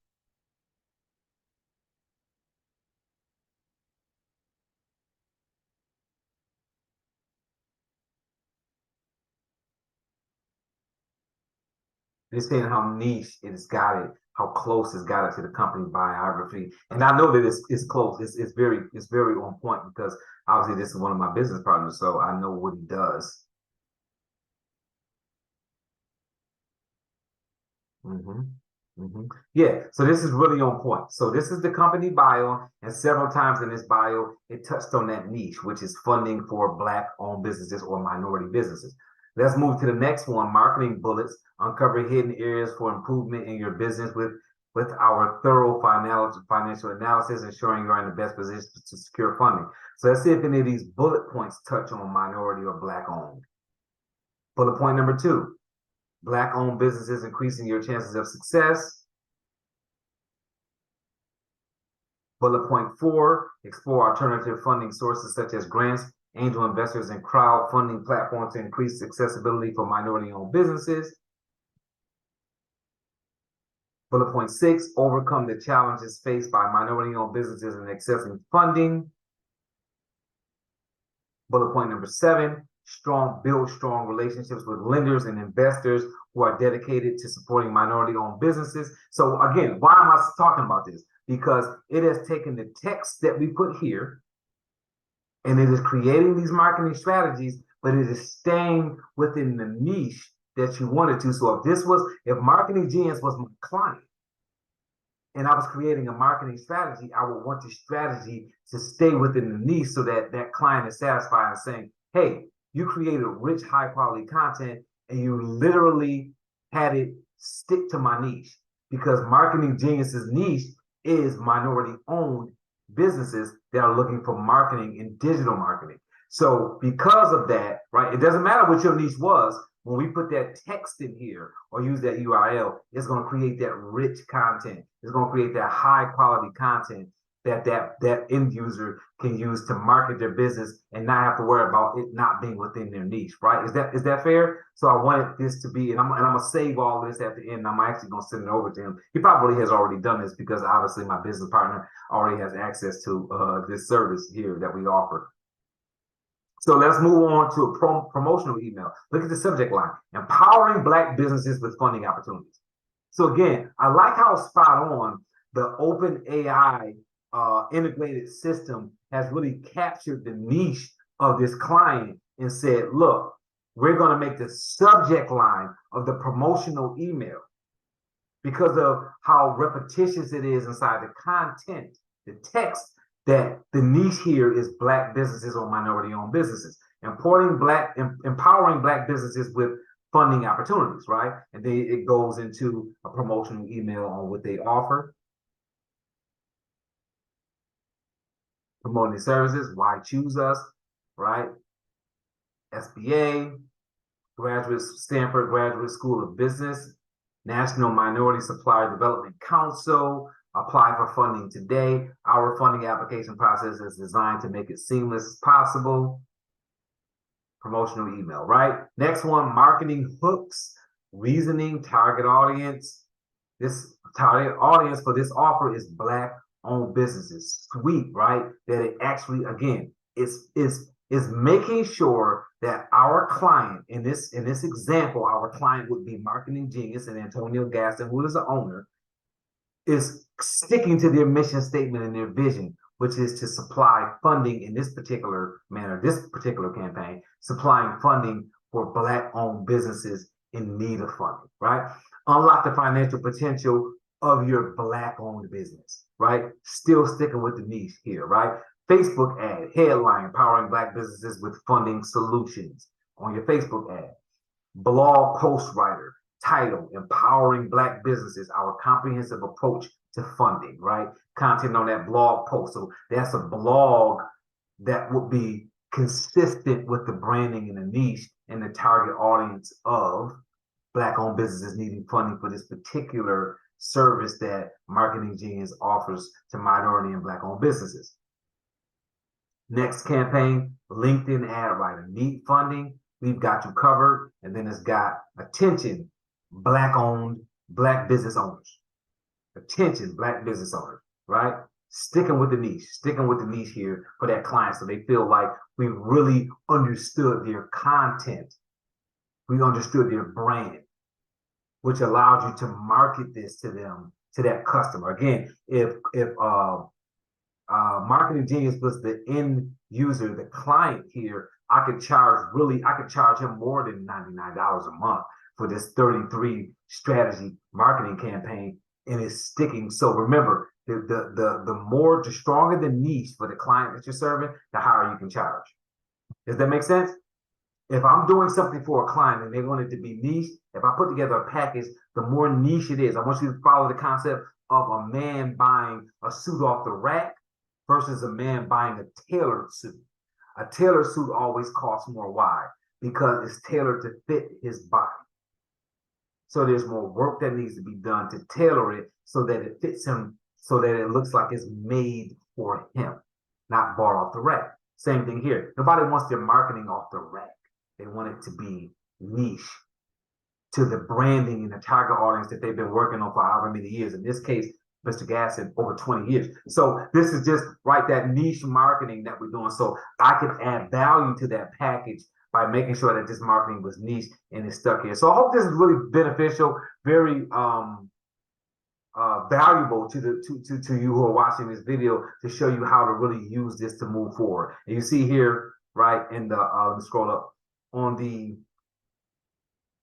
They're saying how niche it's got it, how close it's got it to the company biography. And I know that it's close. It's very on point because obviously this is one of my business partners, so I know what he does. Yeah, so this is really on point. So this is the company bio, and several times in this bio, it touched on that niche, which is funding for Black-owned businesses or minority businesses. Let's move to the next one, marketing bullets, uncover hidden areas for improvement in your business with our thorough financial analysis, ensuring you're in the best position to secure funding. So let's see if any of these bullet points touch on minority or Black-owned. Bullet point number 2, Black-owned businesses increasing your chances of success. Bullet point 4, explore alternative funding sources such as grants, angel investors, and crowdfunding platforms to increase accessibility for minority-owned businesses. Bullet point 6, overcome the challenges faced by minority-owned businesses in accessing funding. Bullet point number 7, build strong relationships with lenders and investors who are dedicated to supporting minority-owned businesses. So again, why am I talking about this? Because it has taken the text that we put here, and it is creating these marketing strategies, but it is staying within the niche that you wanted to. So if Marketing Genius was my client, and I was creating a marketing strategy, I would want the strategy to stay within the niche so that that client is satisfied and saying, hey, you created rich, high quality content and you literally had it stick to my niche, because Marketing Genius's niche is minority owned businesses that are looking for marketing and digital marketing. So because of that, right, it doesn't matter what your niche was. When we put that text in here or use that URL, it's going to create that rich content. It's going to create that high quality content that end user can use to market their business and not have to worry about it not being within their niche, right? Is that fair? So I wanted this to be, and I'm gonna save all this at the end. I'm actually gonna send it over to him. He probably has already done this because obviously my business partner already has access to this service here that we offer. So let's move on to a promotional email. Look at the subject line: empowering Black businesses with funding opportunities. So again, I like how spot on the open AI integrated system has really captured the niche of this client and said, look, we're going to make the subject line of the promotional email, because of how repetitious it is inside the content, the text, that the niche here is Black businesses or minority-owned businesses. Empowering Black businesses with funding opportunities, right? And then it goes into a promotional email on what they offer. Promoting services, why choose us, right? SBA, Stanford Graduate School of Business, National Minority Supplier Development Council. Apply for funding today. Our funding application process is designed to make it seamless as possible. Promotional email, right? Next one, marketing hooks, reasoning, target audience. This target audience for this offer is Black-owned businesses. Sweet, right? That it actually, again, is making sure that our client, in this example, our client would be Marketing Genius and Antonio Gaston, who is the owner, is sticking to their mission statement and their vision, which is to supply funding in this particular manner, this particular campaign, supplying funding for Black-owned businesses in need of funding, right? Unlock the financial potential of your Black-owned business, right? Still sticking with the niche here, right? Facebook ad, headline, empowering Black businesses with funding solutions on your Facebook ad. Blog post writer, title, empowering Black businesses, our comprehensive approach to funding, right? Content on that blog post. So that's a blog that would be consistent with the branding and the niche and the target audience of Black-owned businesses needing funding for this particular service that Marketing Genius offers to minority and Black-owned businesses. Next campaign, LinkedIn ad writer. Need funding? We've got you covered. And then it's got attention, Black-owned, Black business owners. Attention, Black business owners, right? Sticking with the niche here for that client so they feel like we really understood their content. We understood their brand, which allows you to market this to them, to that customer. Again, if Marketing Genius was the end user, the client here, I could charge him more than $99 a month for this 33 strategy marketing campaign, and it's sticking. So remember, the stronger the niche for the client that you're serving, the higher you can charge. Does that make sense? If I'm doing something for a client and they want it to be niche, if I put together a package, the more niche it is. I want you to follow the concept of a man buying a suit off the rack versus a man buying a tailored suit. A tailored suit always costs more. Why? Because it's tailored to fit his body. So there's more work that needs to be done to tailor it so that it fits him, so that it looks like it's made for him, not bought off the rack. Same thing here. Nobody wants their marketing off the rack. They want it to be niche to the branding and the target audience that they've been working on for however many years. In this case, Mr. Gasson, over 20 years. So this is just that niche marketing that we're doing. So I could add value to that package by making sure that this marketing was niche and it's stuck here. So I hope this is really beneficial, very valuable to you who are watching this video, to show you how to really use this to move forward. And you see here, right in the let me scroll up on the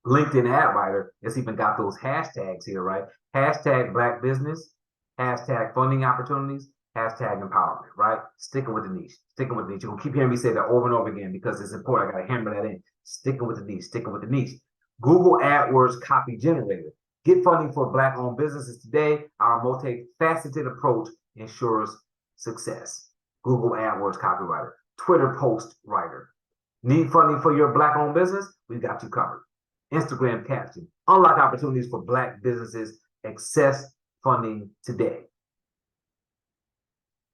LinkedIn ad writer, it's even got those hashtags here, right? Hashtag Black business, hashtag funding opportunities, hashtag empowerment, right? Sticking with the niche, sticking with the niche. You're gonna keep hearing me say that over and over again because it's important. I gotta hammer that in. Sticking with the niche, sticking with the niche. Google AdWords copy generator. Get funding for Black-owned businesses today. Our multifaceted approach ensures success. Google AdWords copywriter. Twitter post writer. Need funding for your Black-owned business? We've got you covered. Instagram caption. Unlock opportunities for Black businesses. Access funding today.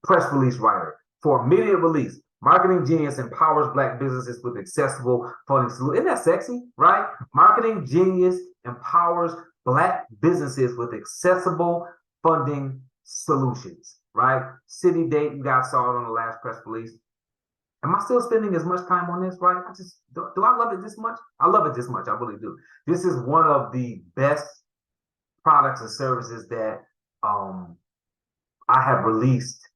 Press release writer. For immediate release, Marketing Genius empowers Black businesses with accessible funding solutions. Isn't that sexy, right? Marketing Genius empowers Black businesses with accessible funding solutions, right? City date, you guys saw it on the last press release. Am I still spending as much time on this, right? Do I love it this much? I love it this much. I really do. This is one of the best products and services that I have released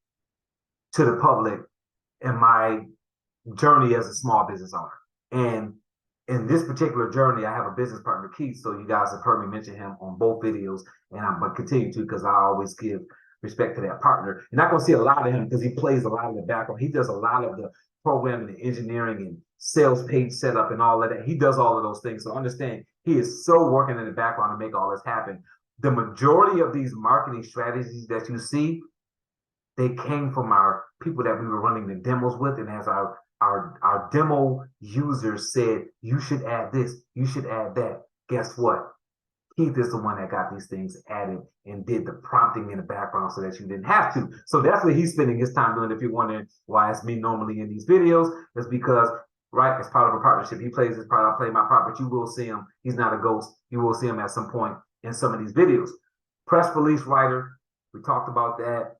to the public in my journey as a small business owner. And in this particular journey, I have a business partner, Keith. So you guys have heard me mention him on both videos, and I'm going to continue to because I always give respect to that partner. You're not going to see a lot of him because he plays a lot of the background. He does a lot of the programming and engineering and sales page setup and all of that. He does all of those things. So understand, he is so working in the background to make all this happen. The majority of these marketing strategies that you see, they came from our people that we were running the demos with, and as our demo users said, you should add this, you should add that. Guess what? Keith is the one that got these things added and did the prompting in the background so that you didn't have to. So that's what he's spending his time doing. If you're wondering why it's me normally in these videos, it's because, right, as part of a partnership, he plays his part, I play my part, but you will see him. He's not a ghost. You will see him at some point in some of these videos. Press release writer, we talked about that.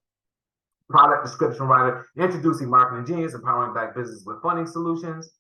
Product description writer, introducing marketing genius, empowering Black business with funding solutions,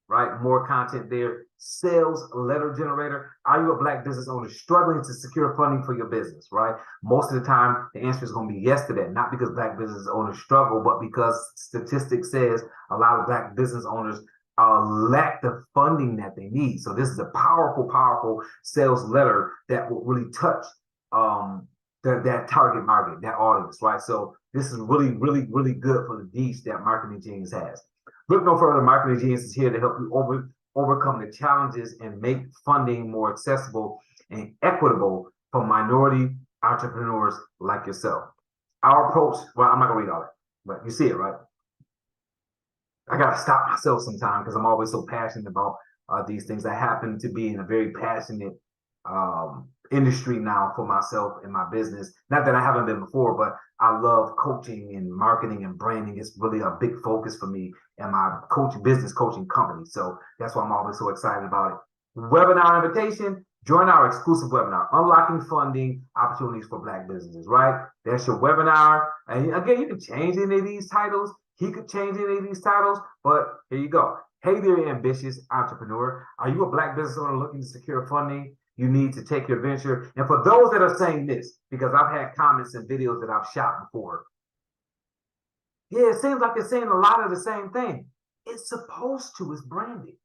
right? More content there. Sales letter generator. Are you a Black business owner struggling to secure funding for your business, right? Most of the time, the answer is going to be yes to that. Not because Black business owners struggle, but because statistics says a lot of Black business owners lack the funding that they need. So this is a powerful, powerful sales letter that will really touch that target market, that audience, right? So this is really, really, really good for the niche that Marketing Genius has. Look no further, Marketing Genius is here to help you overcome the challenges and make funding more accessible and equitable for minority entrepreneurs like yourself. Our approach, well, I'm not gonna read all that, but you see it, right? I gotta stop myself sometimes because I'm always so passionate about these things. I happen to be in a very passionate industry now for myself and my business. Not that I haven't been before, but I love coaching and marketing and branding. It's really a big focus for me and my business coaching company. So that's why I'm always so excited about it. Webinar invitation, join our exclusive webinar, Unlocking Funding Opportunities for Black Businesses, right? That's your webinar. And again, you can change any of these titles. He could change any of these titles, but here you go. Hey there, ambitious entrepreneur. Are you a Black business owner looking to secure funding? You need to take your venture. And for those that are saying this, because I've had comments and videos that I've shot before. Yeah, it seems like it's saying a lot of the same thing. It's supposed to, it's branding.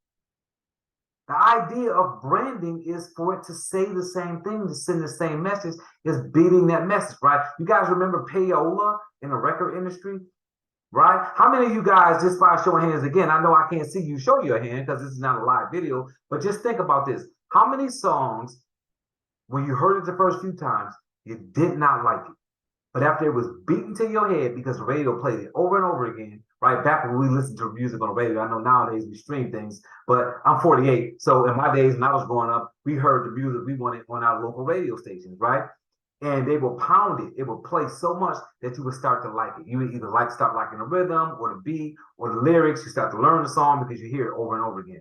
The idea of branding is for it to say the same thing, to send the same message, is beating that message, right? You guys remember payola in the record industry, right? How many of you guys, just by showing hands again, I know I can't see you show your hand because this is not a live video, but just think about this. How many songs, when you heard it the first few times, you did not like it? But after it was beaten to your head because the radio played it over and over again, right? Back when we listened to music on the radio, I know nowadays we stream things, but I'm 48. So in my days when I was growing up, we heard the music we wanted on our local radio stations, right? And they will pound it. It will play so much that you would start to like it. You would either start liking the rhythm or the beat or the lyrics. You start to learn the song because you hear it over and over again.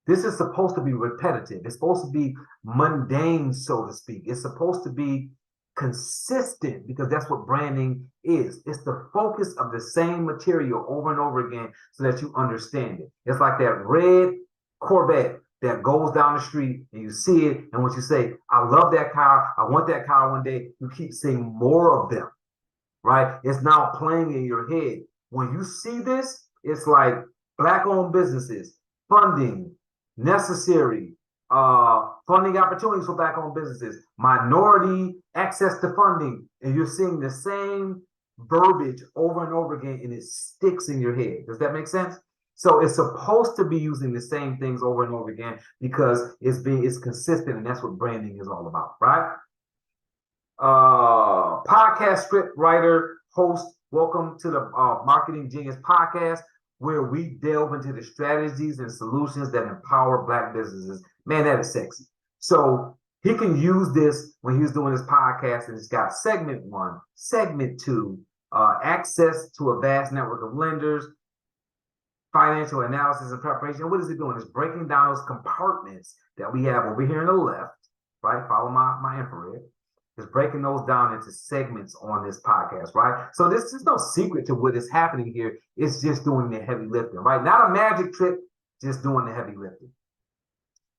This is supposed to be repetitive. It's supposed to be mundane, so to speak. It's supposed to be consistent because that's what branding is. It's the focus of the same material over and over again so that you understand it. It's like that red Corvette that goes down the street and you see it, and when you say, I love that car, I want that car one day, you keep seeing more of them, right? It's now playing in your head. When you see this, it's like Black-owned businesses, funding, necessary, funding opportunities for Black-owned businesses, minority access to funding, and you're seeing the same verbiage over and over again, and it sticks in your head. Does that make sense? So it's supposed to be using the same things over and over again because it's consistent, and that's what branding is all about, right? Podcast script writer, host, welcome to the Marketing Genius podcast, where we delve into the strategies and solutions that empower Black businesses. Man, that is sexy. So he can use this when he's doing his podcast, and it's got segment 1, segment 2, access to a vast network of lenders, financial analysis and preparation. What is it doing? It's breaking down those compartments that we have over here on the left, right? Follow my infrared. It's breaking those down into segments on this podcast, right? So this is no secret to what is happening here. It's just doing the heavy lifting, right? Not a magic trick, just doing the heavy lifting.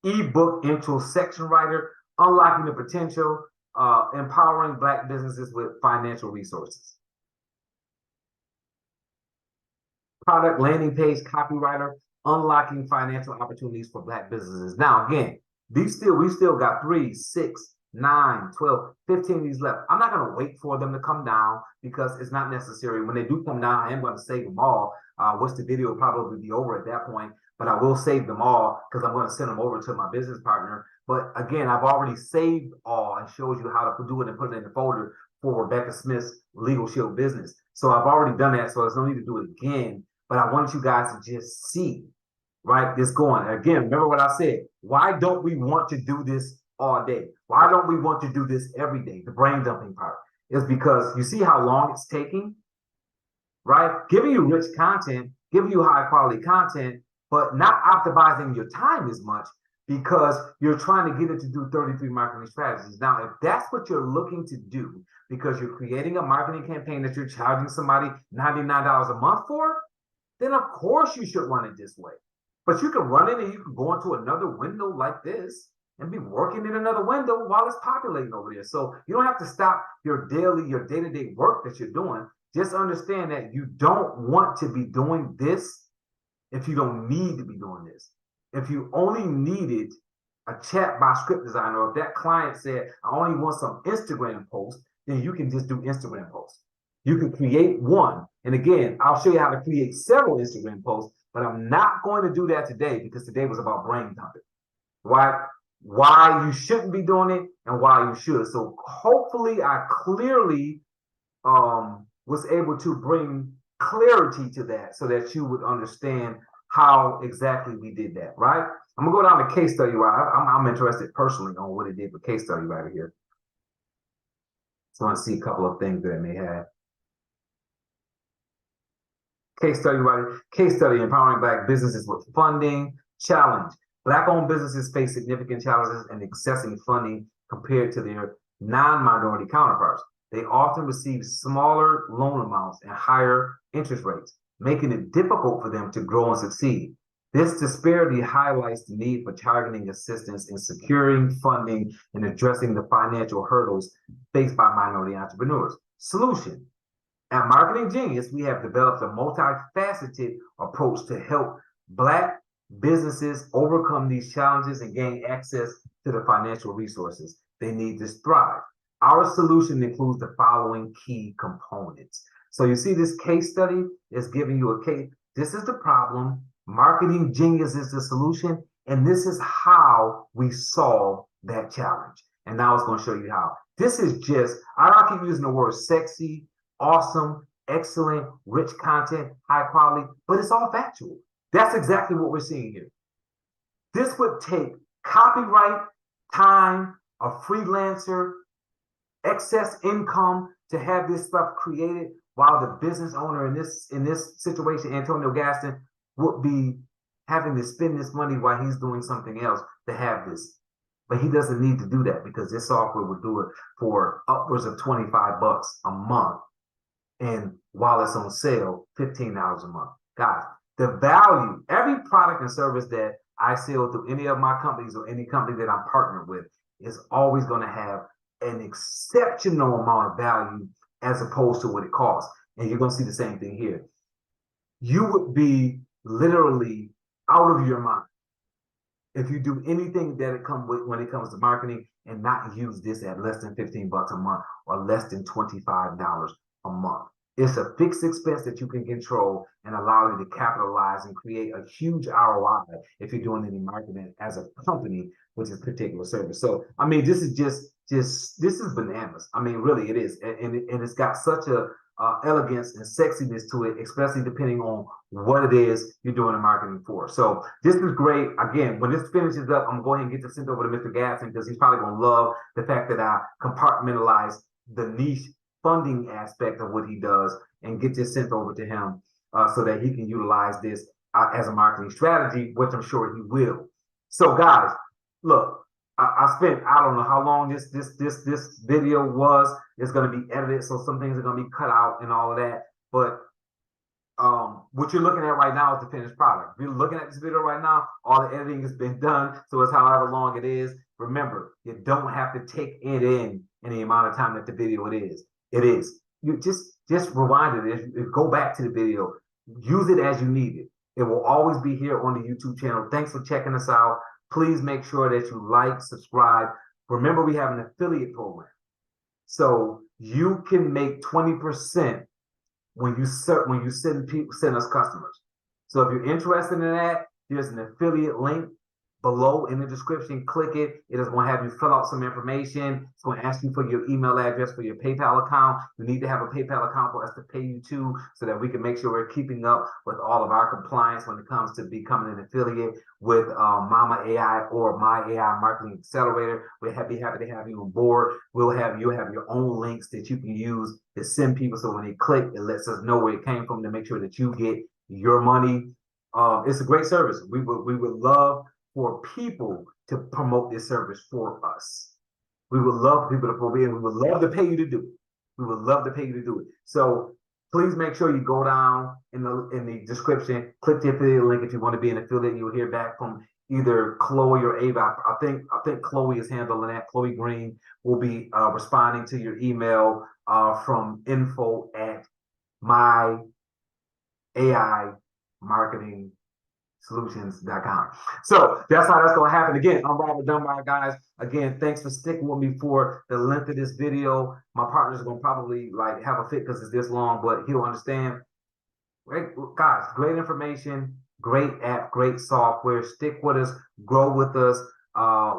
Ebook intro section writer, unlocking the potential, empowering Black businesses with financial resources. Product landing page copywriter, unlocking financial opportunities for Black businesses. Now, again, we still got 3, 6, 9, 12, 15 of these left. I'm not going to wait for them to come down because it's not necessary. When they do come down, I am going to save them all. Which the video will probably be over at that point, but I will save them all because I'm going to send them over to my business partner. But again, I've already saved all and showed you how to do it and put it in the folder for Rebecca Smith's Legal Shield business. So I've already done that, so there's no need to do it again. But I want you guys to just see, right, this going. Again, remember what I said. Why don't we want to do this all day? Why don't we want to do this every day? The brain dumping part is because you see how long it's taking, right? Giving you rich content, giving you high quality content, but not optimizing your time as much because you're trying to get it to do 33 marketing strategies. Now, if that's what you're looking to do because you're creating a marketing campaign that you're charging somebody $99 a month for, then of course you should run it this way. But you can run it and you can go into another window like this and be working in another window while it's populating over there. So you don't have to stop your day-to-day work that you're doing. Just understand that you don't want to be doing this if you don't need to be doing this. If you only needed a chat by script designer, or if that client said, I only want some Instagram posts, then you can just do Instagram posts. You can create one. And again, I'll show you how to create several Instagram posts, but I'm not going to do that today because today was about brain dumping, right? Why you shouldn't be doing it and why you should. So hopefully I clearly was able to bring clarity to that so that you would understand how exactly we did that, right? I'm gonna go down to case study. I'm interested personally on what it did with case study right here. So I want to see a couple of things that it may have. Case study, right? Case study, empowering Black businesses with funding challenge. Black-owned businesses face significant challenges in accessing funding compared to their non-minority counterparts. They often receive smaller loan amounts and higher interest rates, making it difficult for them to grow and succeed. This disparity highlights the need for targeting assistance in securing funding and addressing the financial hurdles faced by minority entrepreneurs. Solution. At Marketing Genius, we have developed a multifaceted approach to help Black businesses overcome these challenges and gain access to the financial resources they need to thrive. Our solution includes the following key components. So you see this case study is giving you a case. This is the problem. Marketing Genius is the solution. And this is how we solve that challenge. And now it's going to show you how. This is just, I don't keep using the word sexy, awesome, excellent, rich content, high quality, but it's all factual. That's exactly what we're seeing here. This would take copyright, time, a freelancer, excess income to have this stuff created, while the business owner in this situation, Antonio Gaston, would be having to spend this money while he's doing something else to have this. But he doesn't need to do that because this software would do it for upwards of $25 a month. And while it's on sale, $15 a month. Guys, the value, every product and service that I sell through any of my companies or any company that I'm partnered with is always going to have an exceptional amount of value as opposed to what it costs. And you're going to see the same thing here. You would be literally out of your mind if you do anything that it comes with when it comes to marketing and not use this at less than $15 a month or less than $25 a month. It's a fixed expense that you can control and allow you to capitalize and create a huge ROI if you're doing any marketing as a company with this particular service. So, I mean, this is this is bananas. I mean, really, it is. And it's got such a elegance and sexiness to it, especially depending on what it is you're doing the marketing for. So this is great. Again, when this finishes up, I'm going to go ahead and get this sent over to Mr. Gasson because he's probably going to love the fact that I compartmentalize the niche funding aspect of what he does and get this sent over to him so that he can utilize this as a marketing strategy, which I'm sure he will. So guys, look, I spent, I don't know how long this video was. It's going to be edited, so some things are going to be cut out and all of that. But what you're looking at right now is the finished product. If you're looking at this video right now, all the editing has been done, so it's however long it is. Remember, you don't have to take it in the amount of time that the video it is. It is. You just rewind it. Go back to the video. Use it as you need it. It will always be here on the YouTube channel. Thanks for checking us out. Please make sure that you like, subscribe. Remember, we have an affiliate program. So you can make 20% when you send us customers. So if you're interested in that, there's an affiliate link below in the description. Click it. It is going to have you fill out some information. It's going to ask you for your email address for your PayPal account. You need to have a PayPal account for us to pay you to, so that we can make sure we're keeping up with all of our compliance when it comes to becoming an affiliate with Mama AI or My AI Marketing Accelerator. We're happy to have you on board. You'll have your own links that you can use to send people, so when they click, it lets us know where it came from to make sure that you get your money. It's a great service. We would love for people to promote this service for us. We would love people to promote it, and we would love to pay you to do it. We would love to pay you to do it. So please make sure you go down in the description, click the affiliate link if you want to be an affiliate. You'll hear back from either Chloe or Ava. I think Chloe is handling that. Chloe Green will be responding to your email from info@myaimarketingtools.com. So that's how that's going to happen. Again, I'm Robert Dunbar, guys. Again, thanks for sticking with me for the length of this video. My partner's going to probably like have a fit because it's this long, but he'll understand. Great, guys, great information, great app, great software. Stick with us, grow with us.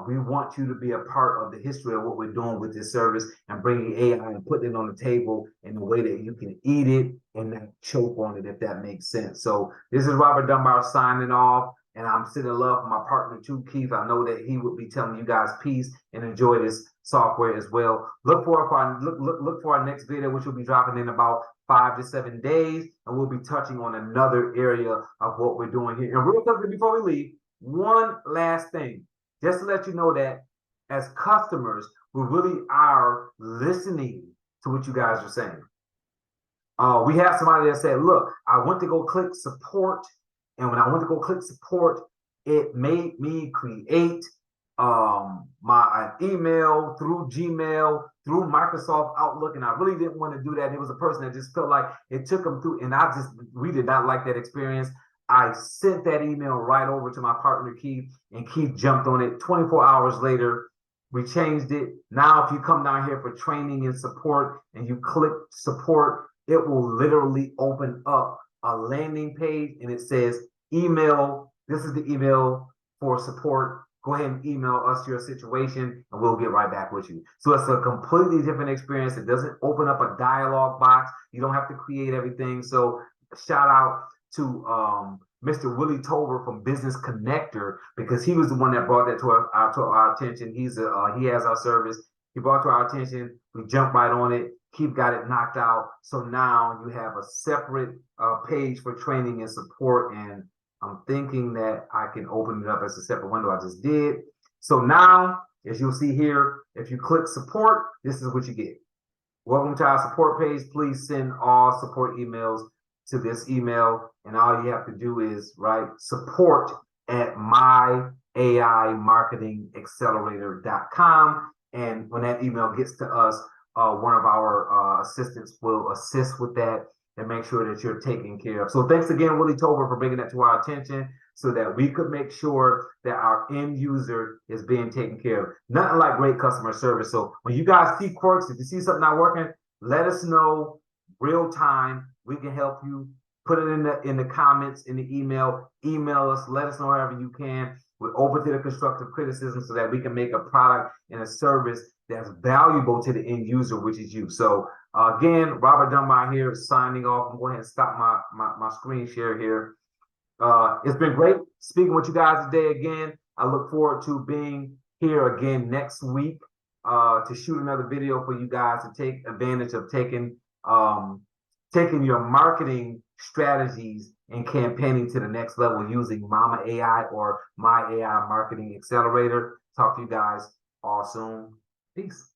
We want you to be a part of the history of what we're doing with this service and bringing AI and putting it on the table in a way that you can eat it and not choke on it, if that makes sense. So this is Robert Dunbar signing off, and I'm sending love for my partner too, Keith. I know that he will be telling you guys peace and enjoy this software as well. Look for our next video, which will be dropping in about 5 to 7 days, and we'll be touching on another area of what we're doing here. And real quickly before we leave, one last thing. Just to let you know that as customers, we really are listening to what you guys are saying. We have somebody that said, look, I went to go click support, and when I went to go click support, it made me create my email through Gmail, through Microsoft Outlook, and I really didn't want to do that. And it was a person that just felt like it took them through, and we did not like that experience. I sent that email right over to my partner, Keith, and Keith jumped on it. 24 hours later, we changed it. Now, if you come down here for training and support and you click support, it will literally open up a landing page, and it says email. This is the email for support. Go ahead and email us your situation, and we'll get right back with you. So it's a completely different experience. It doesn't open up a dialogue box. You don't have to create everything. So shout out to Mr. Willie Tober from Business Connector, because he was the one that brought that to our attention. He has our service. He brought it to our attention. We jumped right on it. Keith got it knocked out. So now you have a separate page for training and support. And I'm thinking that I can open it up as a separate window. I just did. So now, as you'll see here, if you click support, this is what you get. Welcome to our support page. Please send all support emails to this email, and all you have to do is write support@myaimarketingaccelerator.com, and when that email gets to us, one of our assistants will assist with that and make sure that you're taken care of. So thanks again, Willie Tober, for bringing that to our attention so that we could make sure that our end user is being taken care of. Nothing like great customer service. So when you guys see quirks, if you see something not working, let us know real time. We can help you. Put it in the comments, in the email us, let us know however you can. We're open to the constructive criticism so that we can make a product and a service that's valuable to the end user, which is you. So again, Robert Dunbar here signing off. I'm going to stop my screen share here. It's been great speaking with you guys today again. I look forward to being here again next week to shoot another video for you guys to take advantage of taking your marketing strategies and campaigning to the next level using Mama AI or My AI Marketing Accelerator. Talk to you guys all soon. Peace.